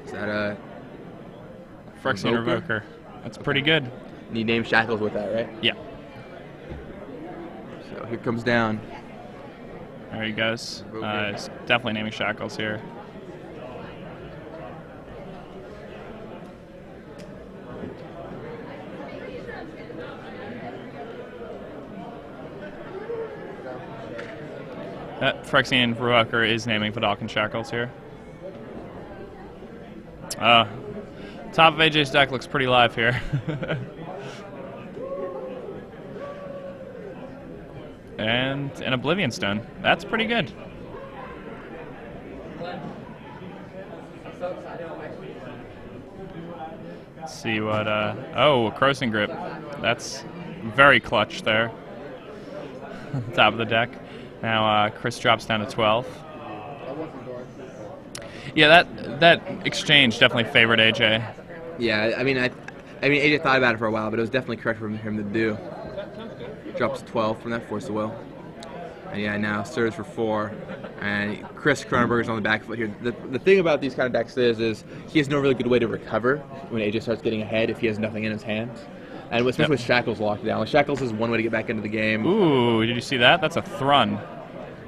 S2: Is that a
S1: Phyrexian Revoker? That's pretty good.
S2: And you name Shackles with that, right?
S1: Yeah.
S2: So here comes down.
S1: There he goes. He's definitely naming Shackles here. Phyrexian Revoker is naming Vidalcan Shackles here. Top of AJ's deck looks pretty live here. And an Oblivion Stone. That's pretty good. Let's see what, oh, Crossing Grip. That's very clutch there. Top of the deck. Now Chris drops down to 12. Yeah, that exchange definitely favored AJ.
S2: Yeah, I mean AJ thought about it for a while, but it was definitely correct for him to do. Drops 12 from that Force of Will. And yeah, now serves for 4. And Chris Kronenberger's on the back foot here. The thing about these kind of decks is he has no really good way to recover when AJ starts getting ahead if he has nothing in his hands. And especially with Shackles locked down. Like Shackles is one way to get back into the game.
S1: Ooh, did you see that? That's a Thrun.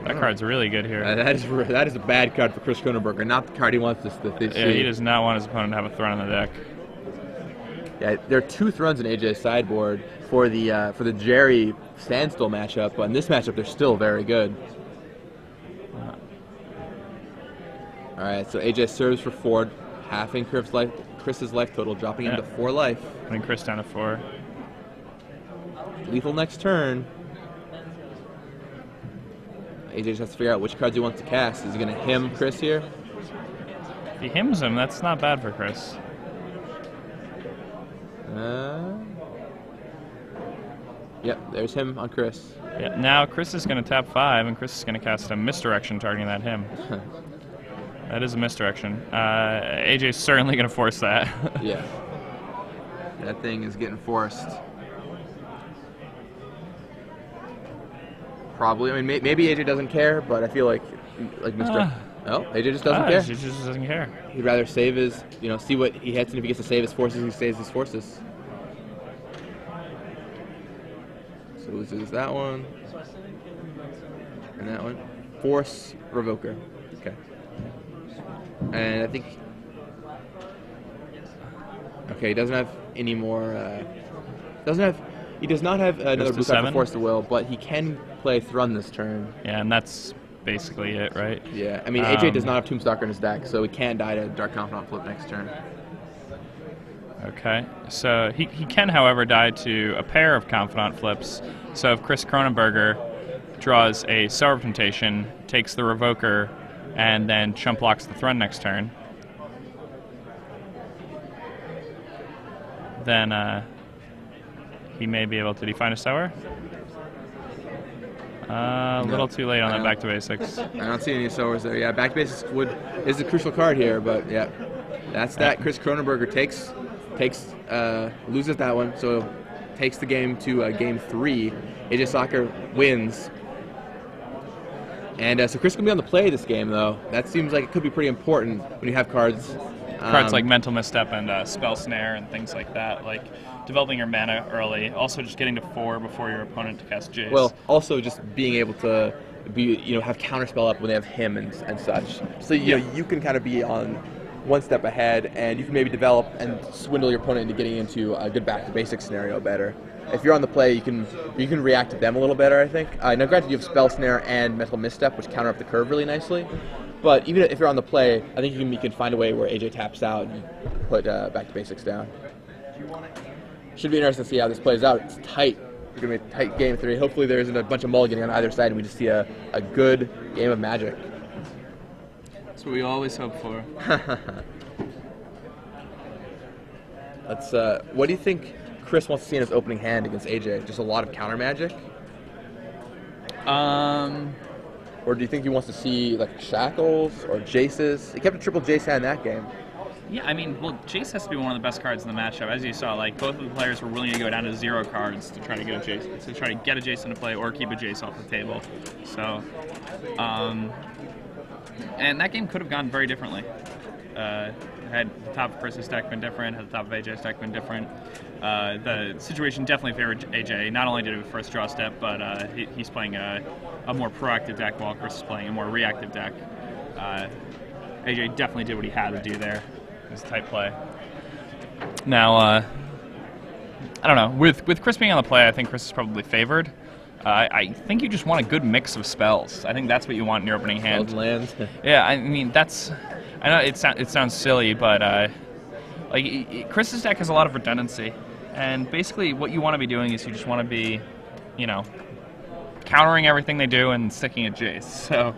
S1: That card's really good here.
S2: That is a bad card for Chris Kronenberger, not the card he wants to see.
S1: Yeah, he does not want his opponent to have a Thrun on the deck.
S2: Yeah, there are 2 Thruns in AJ's sideboard for the Jerry Standstill matchup, but in this matchup they're still very good. All right, so AJ serves for 4, halving Chris's life total, dropping him to 4 life.
S1: Putting Chris down to 4.
S2: Lethal next turn. AJ just has to figure out which cards he wants to cast. Is he going to him Chris here?
S1: If he hymns him, that's not bad for Chris.
S2: Yep, there's him on Chris.
S1: Yeah, now Chris is going to tap 5, and Chris is going to cast a misdirection targeting that him. That is a misdirection. AJ's certainly going to force that.
S2: Yeah. That thing is getting forced. Probably. I mean, maybe AJ doesn't care, but I feel like Mr. Oh, AJ just doesn't care.
S1: AJ just doesn't care.
S2: He'd rather save his, see what he hits, and if he gets to save his forces, he saves his forces. So loses that one. And that one. Force Revoker. Okay. And I think... Okay, he doesn't have any more. He does not have another blue card for Force the Will, but he can play Thrun this turn.
S1: Yeah, and that's basically it, right?
S2: Yeah, I mean, AJ does not have Tombstalker in his deck, so he can't die to Dark Confidant flip next turn.
S1: Okay, so he can, however, die to a pair of Confidant flips. So if Chris Kronenberger draws a Sower of Temptation, takes the Revoker, and then chump blocks the Thrun next turn, then he may be able to define a Sower. A little too late on that Back to Basics.
S2: I don't see any Sowers there. Yeah, Back to Basics is a crucial card here, but yeah, that's that. Chris Kronenberger loses that one, so takes the game to game 3. AJ Sacher wins. And so Chris can be on the play this game, though. That seems like it could be pretty important when you have cards.
S1: Cards like Mental Misstep and Spell Snare and things like that, like developing your mana early. Also, just getting to 4 before your opponent to cast Jace.
S2: Well, also just being able to have Counterspell up when they have him and such. So you can kind of be on one step ahead, and you can maybe develop and swindle your opponent into getting into a good back to basics scenario better. If you're on the play, you can react to them a little better, I think. Now, granted, you have Spell Snare and Mental Misstep, which counter up the curve really nicely. But even if you're on the play, I think you can find a way where AJ taps out and put back to basics down. Should be interesting to see how this plays out. It's tight. It's going to be a tight game 3. Hopefully there isn't a bunch of mulliganing on either side and we just see a good game of Magic.
S1: That's what we always hope for.
S2: What do you think Chris wants to see in his opening hand against AJ? Just a lot of counter Magic? Or do you think he wants to see like Shackles or Jaces? He kept a triple Jace hand in that game.
S1: Yeah, I mean, well, Jace has to be one of the best cards in the matchup. As you saw, like both of the players were willing to go down to 0 cards to try to get a Jace, into play or keep a Jace off the table. So, and that game could have gone very differently. Had the top of Chris's deck been different, had the top of AJ's deck been different. The situation definitely favored AJ. Not only did it first draw step, but he's playing a more proactive deck while Chris is playing a more reactive deck. AJ definitely did what he had to do there. It was a tight play. Now, I don't know. With Chris being on the play, I think Chris is probably favored. I think you just want a good mix of spells. I think that's what you want in your opening hand.
S2: Lands.
S1: Yeah, I mean I know it sounds silly, but Chris's deck has a lot of redundancy, and basically what you want to be doing is you just want to be, countering everything they do and sticking at Jace. So,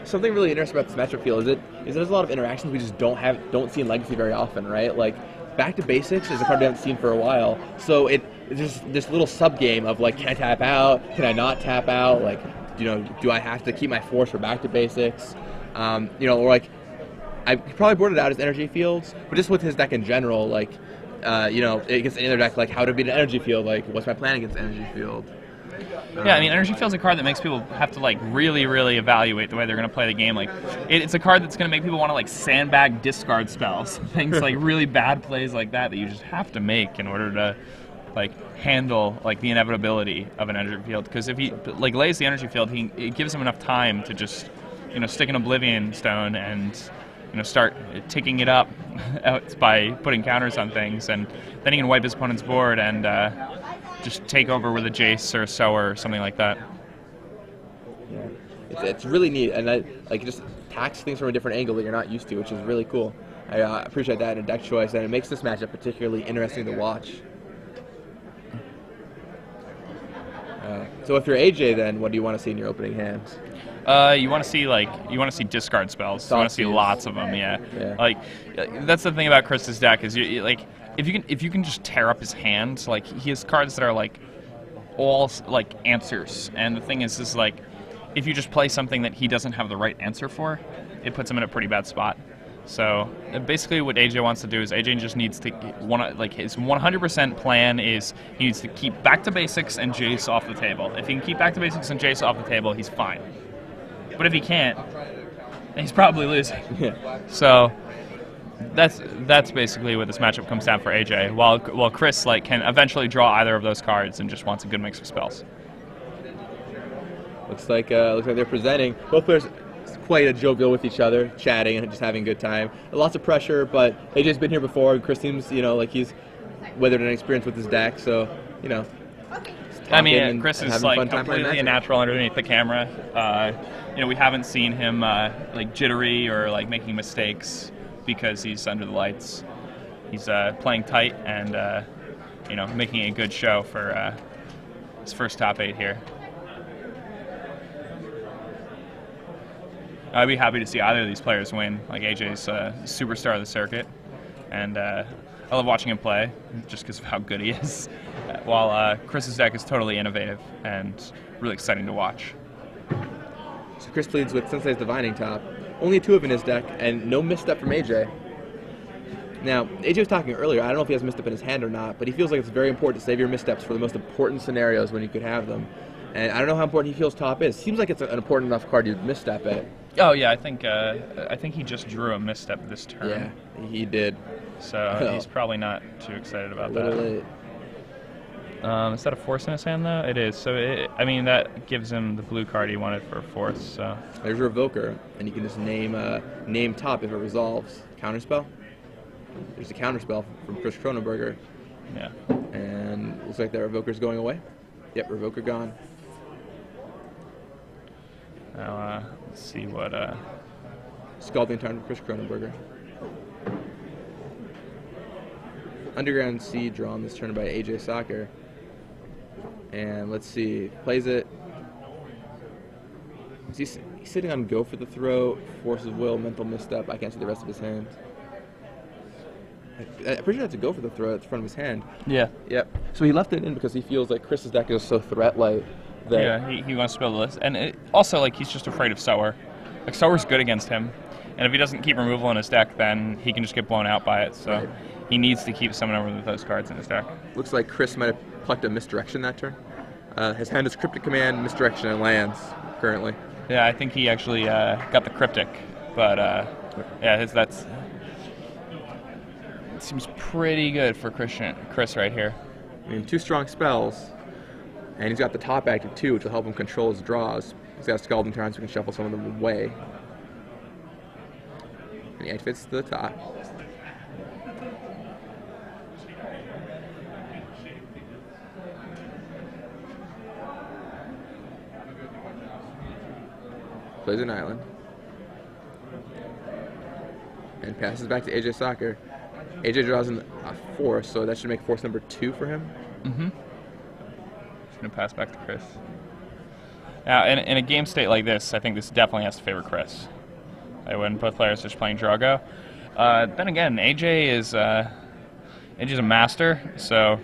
S2: something really interesting about this matchup field is there's a lot of interactions we just don't see in Legacy very often, right? Like Back to Basics is a card we haven't seen for a while, so it's just this little sub game of like, can I tap out? Can I not tap out? Like, do I have to keep my force for Back to Basics? Or like, I probably boarded out his energy fields, but just with his deck in general, like, against any other deck, like how to beat an energy field, like what's my plan against energy field?
S1: Yeah, I mean, energy field's a card that makes people have to like really, really evaluate the way they're going to play the game. Like, it's a card that's going to make people want to like sandbag discard spells, things like really bad plays like that you just have to make in order to like handle like the inevitability of an energy field. Because if he like lays the energy field, it gives him enough time to just stick an Oblivion Stone and start ticking it up by putting counters on things, and then he can wipe his opponent's board and just take over with a Jace or a Sower or something like that.
S2: Yeah, it's really neat, and it just attacks things from a different angle that you're not used to, which is really cool. I appreciate that in deck choice, and it makes this matchup particularly interesting to watch. So if you're AJ, then what do you want to see in your opening hands?
S1: You want to see discard spells. You want to see lots of them. Yeah. Like that's the thing about Chris's deck is if you can just tear up his hand, like he has cards that are like all like answers, and the thing is like if you just play something that he doesn't have the right answer for, it puts him in a pretty bad spot. So basically what AJ wants to do is AJ just needs to his 100% plan is he needs to keep Back to Basics and Jace off the table. If he can keep Back to Basics and Jace off the table, he's fine. But if he can't, he's probably losing.
S2: Yeah.
S1: So that's basically what this matchup comes down for AJ. While Chris can eventually draw either of those cards and just wants a good mix of spells.
S2: Looks like they're presenting. Both players quite a jovial with each other, chatting and just having a good time. Lots of pressure, but AJ's been here before, and Chris seems, like he's weathered an experience with his deck, so,
S1: I mean, Chris is like completely a natural underneath the camera. We haven't seen him like jittery or like making mistakes because he's under the lights. He's playing tight and making a good show for his first top 8 here. I'd be happy to see either of these players win. Like AJ's a superstar of the circuit, and I love watching him play just because of how good he is. While Chris's deck is totally innovative and really exciting to watch.
S2: So Chris leads with Sensei's Divining Top. Only 2 in his deck, and no misstep from AJ. Now, AJ was talking earlier, I don't know if he has misstep in his hand or not, but he feels like it's very important to save your missteps for the most important scenarios when you could have them. And I don't know how important he feels top is. Seems like it's an important enough card to misstep it.
S1: Oh yeah, I think he just drew a misstep this turn.
S2: Yeah, he did.
S1: So he's probably not too excited about that.
S2: Late.
S1: Is that a force in his hand though? It is. So that gives him the blue card he wanted for a force. So
S2: there's your Revoker, and you can just name top if it resolves. Counterspell. There's a counterspell from Chris Kronenberger.
S1: Yeah.
S2: And looks like that Revoker's going away. Yep, Revoker gone.
S1: Now let's see what.
S2: Scalding Tarn from Chris Kronenberger. Underground Sea drawn this turn by AJ Sacher. And let's see, plays it. He's sitting on Go for the Throat, Force of Will, Mental Misstep. I can't see the rest of his hand. I'm pretty sure that's a Go for the Throat at the front of his hand.
S1: Yeah.
S2: Yep. So he left it in because he feels like Chris's deck is so threat light.
S1: Yeah, he wants to build a list. And also, like, he's just afraid of Sower. Like, Sower's good against him. And if he doesn't keep removal in his deck, then he can just get blown out by it. So right. He needs to keep someone over with those cards in his deck.
S2: Looks like Chris might have plucked a Misdirection that turn. His hand is Cryptic Command, Misdirection, and lands currently.
S1: Yeah, I think he actually got the Cryptic. But, that's... It seems pretty good for Chris right here.
S2: I mean, 2 strong spells. And he's got the top active too, which will help him control his draws. He's got Scalding Tarn, so we can shuffle some of them away. And he activates to the top. Plays an island. And passes back to AJ Sacher. AJ draws in a force, so that should make force number 2 for him.
S1: Mm-hmm. Going to pass back to Chris. Now, in a game state like this, I think this definitely has to favor Chris. When both players are just playing Drago. Then again, AJ is a master, so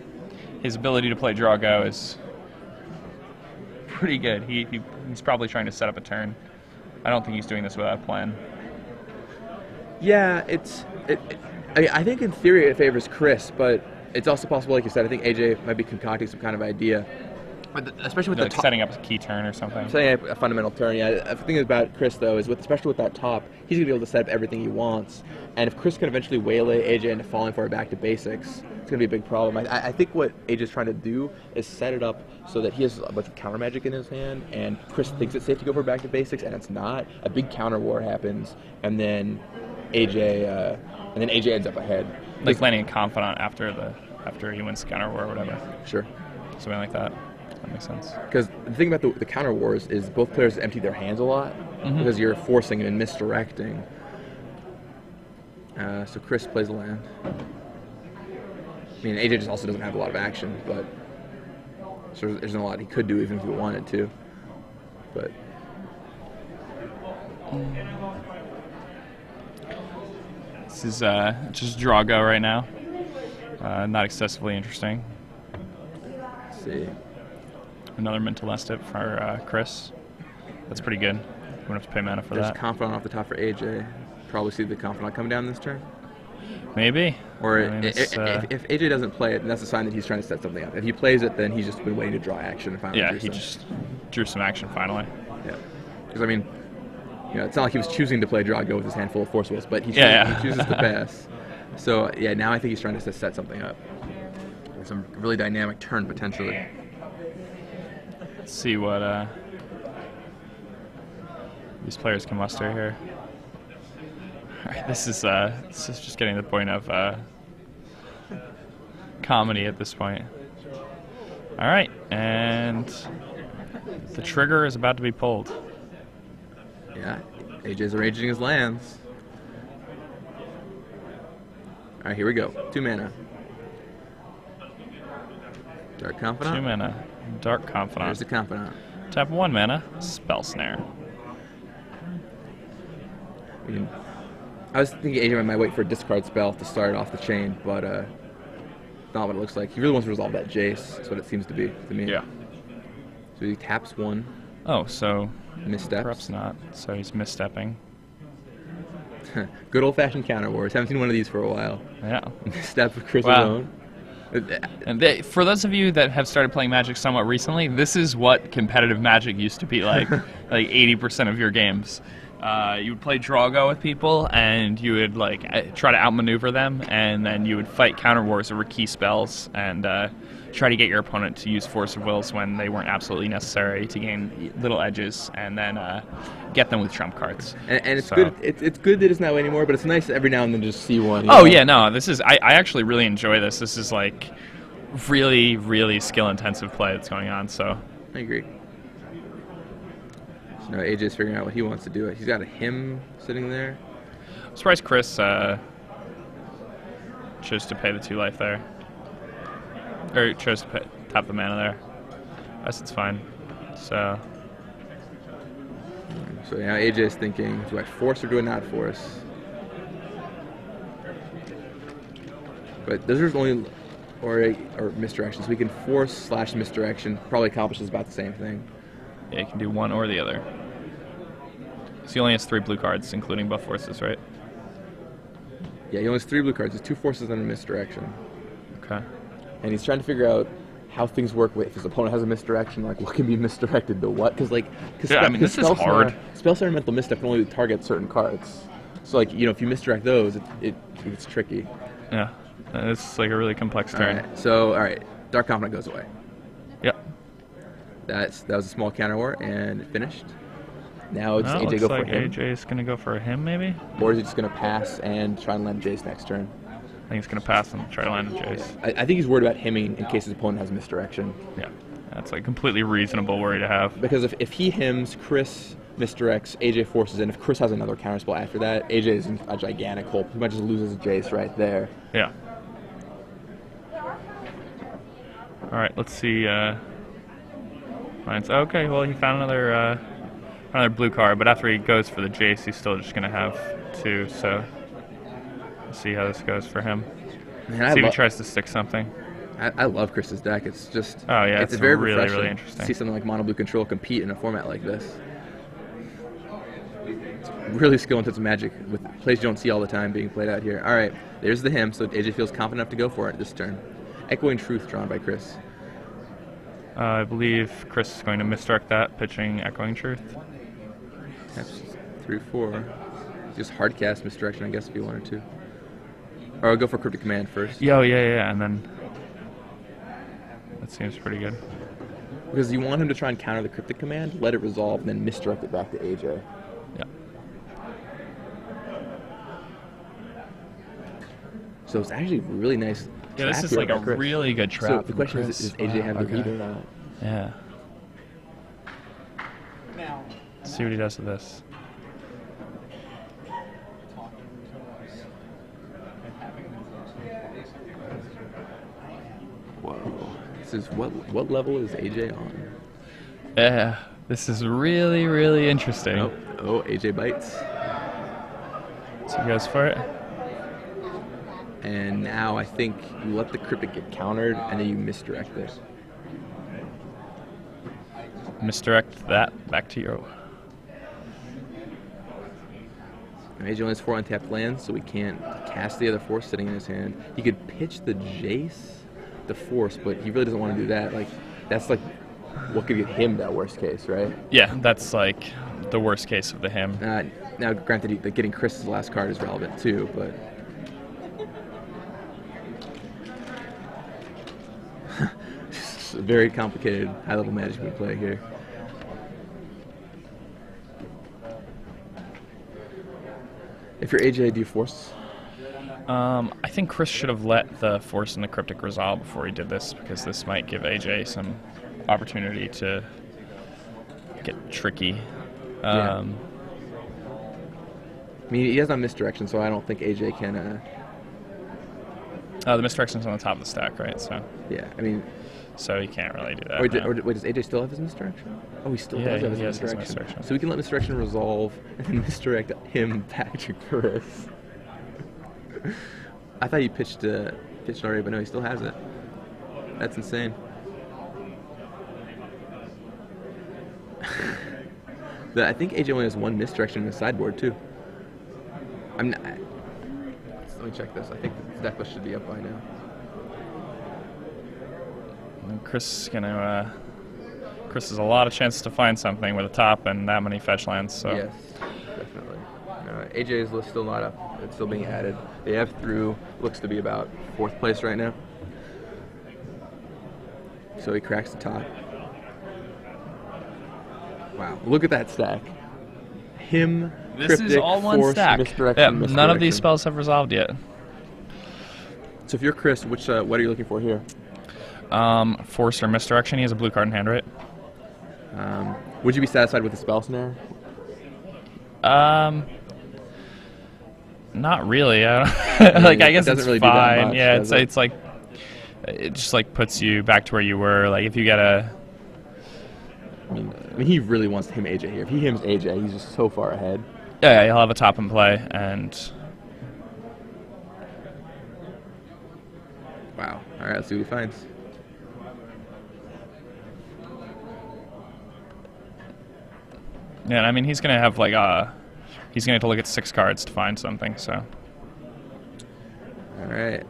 S1: his ability to play Drago is pretty good. He's probably trying to set up a turn. I don't think he's doing this without a plan.
S2: Yeah, I think in theory it favors Chris, but it's also possible, like you said, I think AJ might be concocting some kind of idea. Especially with
S1: like setting up a key turn or something.
S2: Setting up a fundamental turn, yeah. The thing about Chris, though, is especially with that top, he's going to be able to set up everything he wants. And if Chris can eventually waylay AJ into falling for it back to basics, it's going to be a big problem. I think what AJ's trying to do is set it up so that he has a bunch of counter magic in his hand, and Chris thinks it's safe to go for back to basics, and it's not. A big counter war happens, and then AJ ends up ahead.
S1: Like landing a Confidant after he wins the counter war or whatever.
S2: Sure.
S1: Something like that. That makes sense.
S2: Because the thing about the counter wars is both players empty their hands a lot because you're forcing and misdirecting. So Chris plays a land. I mean, AJ just also doesn't have a lot of action, but so there's not a lot he could do even if he wanted to. But
S1: this is just Drago right now. Not excessively interesting.
S2: Let's see.
S1: Another mental step for Chris. That's pretty good. We don't have to pay mana for that.
S2: There's Confidant off the top for AJ. Probably see the Confidant coming down this turn.
S1: Maybe.
S2: Or if AJ doesn't play it, then that's a sign that he's trying to set something up. If he plays it, then he's just been waiting to draw action and finally
S1: he just drew some action finally.
S2: Yeah. Because, I mean, it's not like he was choosing to play Drago with his hand full of Force Wills, but he chooses to pass. So, yeah, now I think he's trying to set something up. Some really dynamic turn, potentially.
S1: Let's see what these players can muster here. All right, this is just getting to the point of comedy at this point. All right, and the trigger is about to be pulled.
S2: Yeah, AJ's arranging his lands. All right, here we go. 2 mana. Dark Confidant.
S1: 2 mana. Dark Confidant.
S2: There's the Confidant.
S1: Tap 1 mana. Spell Snare.
S2: I was thinking AJ might wait for a discard spell to start off the chain, but not what it looks like. He really wants to resolve that Jace. That's what it seems to be to me.
S1: Yeah.
S2: So he taps 1.
S1: Oh, so
S2: Missteps.
S1: perhaps not. So he's misstepping.
S2: Good old-fashioned counter wars. Haven't seen one of these for a while.
S1: Yeah.
S2: Misstep of Chris's
S1: Wow.
S2: own.
S1: And for those of you that have started playing Magic somewhat recently, this is what competitive Magic used to be like. Like 80% of your games. You would play Drago with people, and you would like try to outmaneuver them, and then you would fight counter wars over key spells, and try to get your opponent to use Force of Wills when they weren't absolutely necessary to gain little edges, and then get them with trump cards.
S2: And it's good. It's good that it's not anymore, but it's nice every now and then just see one.
S1: Oh yeah, no, this is. I actually really enjoy this. This is like really, really skill-intensive play that's going on. So
S2: I agree. So now AJ's figuring out what he wants to do. He's got a hymn sitting there.
S1: I'm surprised Chris chose to pay the 2 life there, or chose to tap the mana there. I guess it's fine. So
S2: now AJ's thinking, do I force or do I not force? But those are only or misdirection. So we can force / misdirection. Probably accomplishes about the same thing.
S1: yeah, you can do one or the other. So he only has 3 blue cards, including buff forces, right?
S2: Yeah, he only has 3 blue cards. There's 2 forces and a misdirection.
S1: Okay.
S2: And he's trying to figure out how things work if his opponent has a misdirection, like what can be misdirected to what? Because
S1: Yeah, I mean, this is hard.
S2: Spell Snare and Mental Misstep can only target certain cards. So like, if you misdirect those, it's tricky.
S1: Yeah, it's like a really complex turn.
S2: All right, Dark Confidant goes away.
S1: Yep.
S2: That was a small counter war and it finished. Now it's
S1: No,
S2: AJ
S1: looks
S2: go
S1: like
S2: for him,
S1: AJ's gonna go for him, maybe.
S2: or is he just gonna pass and try and land Jace next turn?
S1: I think he's gonna pass and try to land a Jace.
S2: I think he's worried about hemming in case his opponent has misdirection.
S1: Yeah, that's like completely reasonable worry to have.
S2: Because if he hems, Chris misdirects, AJ forces in. If Chris has another counterspell after that, AJ is in a gigantic hole. He might just lose his Jace right there.
S1: Yeah. All right, let's see. Finds okay. Well, he found another blue card, but after he goes for the Jace, he's still just gonna have 2. So let's see how this goes for him.
S2: Man,
S1: see if he tries to stick something.
S2: I love Chris's deck. It's just
S1: it's
S2: very
S1: really,
S2: refreshing
S1: really interesting.
S2: to see something like Mono Blue Control compete in a format like this. It's really skill-intensive Magic with plays you don't see all the time being played out here. All right, there's the hymn, so AJ feels confident enough to go for it this turn. Echoing Truth drawn by Chris.
S1: I believe Chris is going to misdirect that, pitching Echoing Truth.
S2: Taps 3/4. Just hard cast misdirection, I guess, if you wanted to. Or I'll go for Cryptic Command first.
S1: Yeah, and then that seems pretty good.
S2: Because you want him to try and counter the Cryptic Command, let it resolve, and then misdirect it back to AJ.
S1: Yeah.
S2: So it's actually really nice.
S1: Yeah, this is like a really good trap.
S2: So the question is, does AJ have the read or not?
S1: Yeah. Let's see what he does with this.
S2: Whoa. This is what level is AJ on?
S1: Yeah, this is really, really interesting.
S2: Oh, AJ bites.
S1: So he goes for it.
S2: And now I think you let the Cryptic get countered, and then you misdirect it.
S1: Misdirect that back to you.
S2: AJ only has 4 untapped lands, so we can't cast the other Force sitting in his hand. He could pitch the Jace, the Force, but he really doesn't want to do that. Like, that's like what could get him that worst case, right?
S1: Yeah, that's like the worst case of the him.
S2: Now, granted, that getting Chris's last card is relevant too, but it's a very complicated high-level management play here. If you're AJ, do you force?
S1: I think Chris should have let the force and the cryptic resolve before he did this, because this might give AJ some opportunity to get tricky.
S2: Yeah. I mean, he has on misdirection, so I don't think AJ can.
S1: The misdirection's on the top of the stack, right? So
S2: Yeah, I mean.
S1: So he can't really do that.
S2: Wait, does AJ still have his misdirection? Oh, he still does have his misdirection. So we can let misdirection resolve and then misdirect him back to Chris. I thought he pitched already, but no, he still has it. That's insane. I think AJ only has one misdirection in the sideboard too. Let me check this. I think the deck list should be up by now.
S1: And Chris has a lot of chances to find something with a top and that many fetch lands. So
S2: yes, definitely. AJ's list still not up. It's still being added. They have through looks to be about 4th place right now. So he cracks the top. Wow, look at that stack. Him,
S1: this
S2: cryptic,
S1: is all one
S2: force,
S1: stack.
S2: Misdirection,
S1: none of these spells have resolved yet.
S2: So if you're Chris, what are you looking for here?
S1: Force or misdirection. He has a blue card in hand, right?
S2: Would you be satisfied with the spell snare?
S1: Not really. I guess it's
S2: really
S1: fine.
S2: Much,
S1: yeah, it's like it just like puts you back to where you were. Like if you get a.
S2: I mean, he really wants to him AJ here. If he hims AJ, he's just so far ahead.
S1: Yeah, he'll have a top in play, and.
S2: Wow. All right, let's see what he finds.
S1: Yeah, I mean he's gonna have like he's gonna have to look at 6 cards to find something. So.
S2: All right.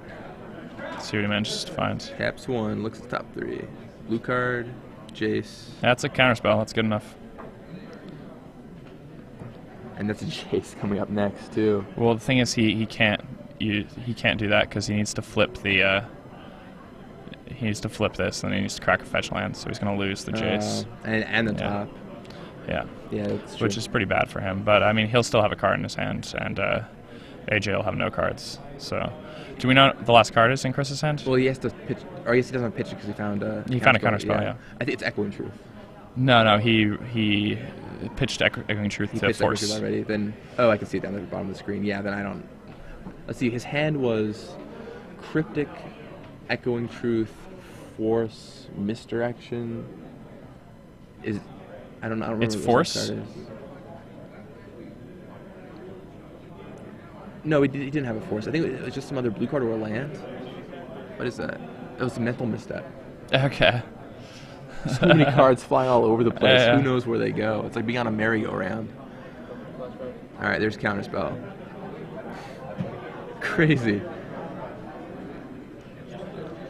S1: Let's see what he manages to find.
S2: Taps 1, looks at the top 3. Blue card, Jace.
S1: That's a counterspell. That's good enough.
S2: And that's a Jace coming up next too.
S1: Well, the thing is, he can't do that because he needs to flip the. He needs to flip this, and he needs to crack a fetch land, so he's going to lose the Jace.
S2: And the top.
S1: Yeah.
S2: Yeah, that's true.
S1: Which is pretty bad for him, but I mean, he'll still have a card in his hand, and AJ will have no cards. So, do we know what the last card is in Chris's hand?
S2: Well, he has to pitch, or I guess he doesn't pitch it because he found a.
S1: He found a counterspell. Yeah.
S2: I think it's Echoing Truth.
S1: No, he pitched Echoing Truth to
S2: pitched
S1: force.
S2: Echoing Truth already. Then I can see it down at the bottom of the screen. Yeah, then I don't. Let's see. His hand was Cryptic, Echoing Truth, Force, Misdirection. I don't remember.
S1: It's
S2: what
S1: force.
S2: Card is. No, he didn't have a force. I think it was just some other blue card or a land. What is that? It was a mental misstep.
S1: Okay.
S2: So many cards flying all over the place.
S1: Yeah.
S2: Who knows where they go? It's like being on a merry-go-round. All right, there's counterspell. Crazy.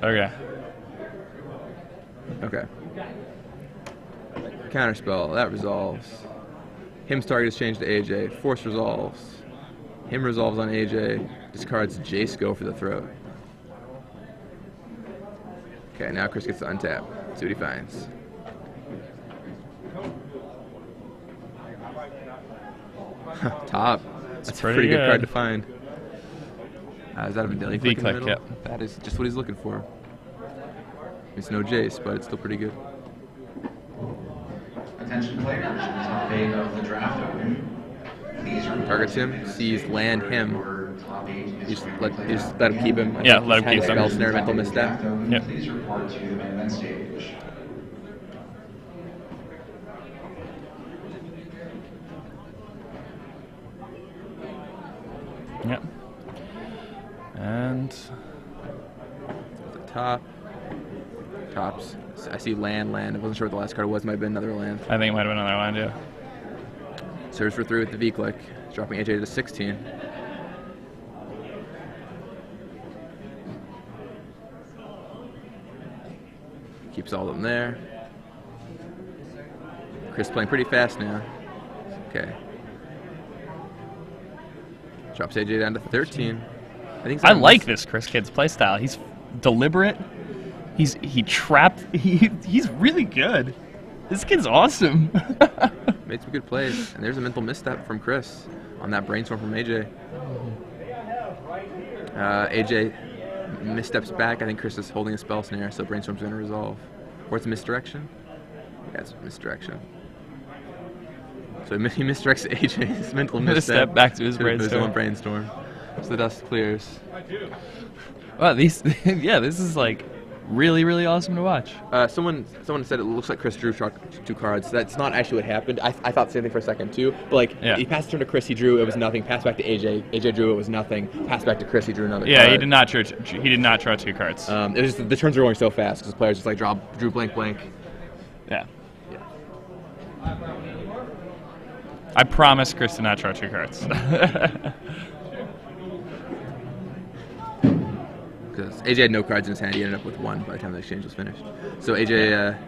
S1: Okay.
S2: Okay. Counterspell, that resolves. Him's target is changed to AJ. Force resolves. Him resolves on AJ. Discards Jace, go for the throat. Okay, now Chris gets to untap. See what he finds. Top. That's a pretty good card to find. Is that a Videli click in the middle?
S1: Yep.
S2: That is just what he's looking for. It's no Jace, but it's still pretty good.
S3: Attention players, top 8 of the draft open. Please
S2: Targets him, sees land him. You just let him keep him.
S1: Yeah, let him keep him.
S2: Spell snare, mental misstep.
S1: Yep.
S3: Please report to the main stage.
S1: Yep. And
S2: The top. Tops. I see land. I wasn't sure what the last card was. Might have been another land.
S1: I think it might have been another land, yeah.
S2: Serves for 3 with the V-click. Dropping AJ to 16. Keeps all of them there. Chris playing pretty fast now. Okay. Drops AJ down to 13.
S1: I like this Chris kid's playstyle. He's deliberate. He's really good. This kid's awesome.
S2: made some good plays. And there's a mental misstep from Chris on that brainstorm from AJ. AJ missteps back. I think Chris is holding a spell snare, so brainstorm's going to resolve. Or it's misdirection? Yeah, it's misdirection. So he misdirects AJ's mental misstep
S1: back to his
S2: own brainstorm. So the dust clears.
S1: Wow, this is like really, really awesome to watch.
S2: Someone said it looks like Chris drew 2 cards. That's not actually what happened. I thought the same thing for a second too. But like, he passed the turn to Chris, he drew, it was nothing. Passed back to AJ, AJ drew, it was nothing. Passed back to Chris, he drew another card.
S1: Yeah, he did not draw 2 cards.
S2: It was just, the turns were going so fast because the players just like drew blank blank.
S1: Yeah. I promise Chris did not draw 2 cards.
S2: Because AJ had no cards in his hand, he ended up with 1 by the time the exchange was finished. So AJ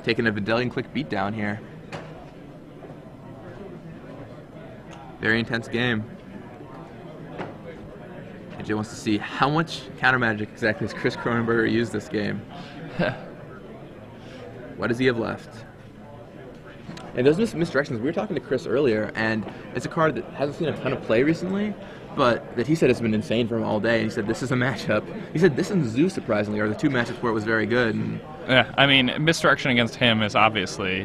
S2: taking a Vidalian Click beatdown here. Very intense game. AJ wants to see how much counter magic exactly has Chris Kronenberger used this game. What does he have left? And those misdirections, we were talking to Chris earlier, and it's a card that hasn't seen a ton of play recently, but that he said has been insane for him all day. And he said this is a matchup. He said this and Zoo, surprisingly, are the 2 matchups where it was very good. And
S1: yeah, I mean, misdirection against him is obviously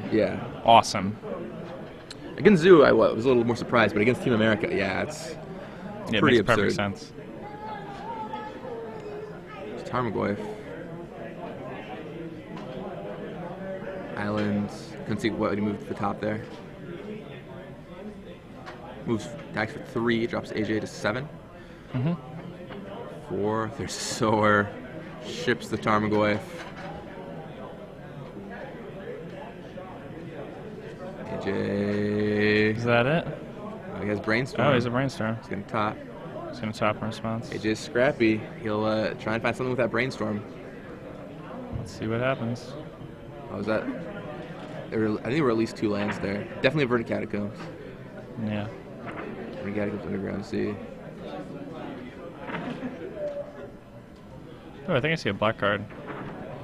S1: awesome.
S2: Against Zoo, I was a little more surprised, but against Team America, it's pretty
S1: makes
S2: absurd.
S1: Perfect sense.
S2: It's Tarmogoyf. Islands. Couldn't see what he moved to the top there. Moves attacks for 3, drops AJ to 7. 4, there's Soar. Ships the Tarmogoyf. AJ.
S1: Is that it?
S2: Oh, he has Brainstorm.
S1: Oh, he's a Brainstorm.
S2: He's going to top.
S1: He's going to top in response.
S2: AJ's scrappy. He'll try and find something with that Brainstorm.
S1: Let's see what happens.
S2: Oh, was that? I think there were at least 2 lands there. Definitely averted Catacombs.
S1: Yeah.
S2: Averted Catacombs, Underground Sea.
S1: Oh, I think I see a black card.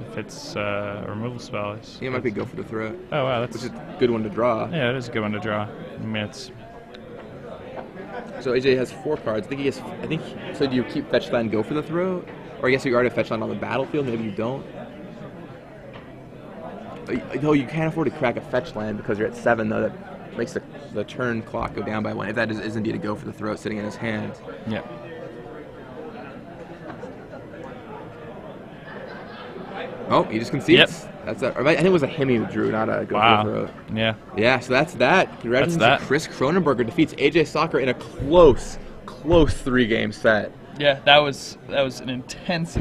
S1: If it's a removal spell.
S2: I think it might be Go for the Throat.
S1: Oh, wow. That's
S2: which is a good one to draw.
S1: Yeah, it is a good one to draw. I mean, it's...
S2: So AJ has 4 cards. So do you keep Fetch Land, Go for the Throat? Or I guess you already have Fetch Land on the battlefield, maybe you don't. Though you can't afford to crack a Fetch Land because you're at 7, though. That makes the turn clock go down by 1. If that is indeed a Go for the Throat sitting in his hand.
S1: Yeah.
S2: Oh, he just concedes. Yep. That's that. I think it was a Hemi who drew, not a Go for the Throat.
S1: Yeah.
S2: Yeah, so that's that. Congratulations to Chris Kronenberger defeats AJ Sacher in a close 3-game set.
S1: Yeah, that was an intense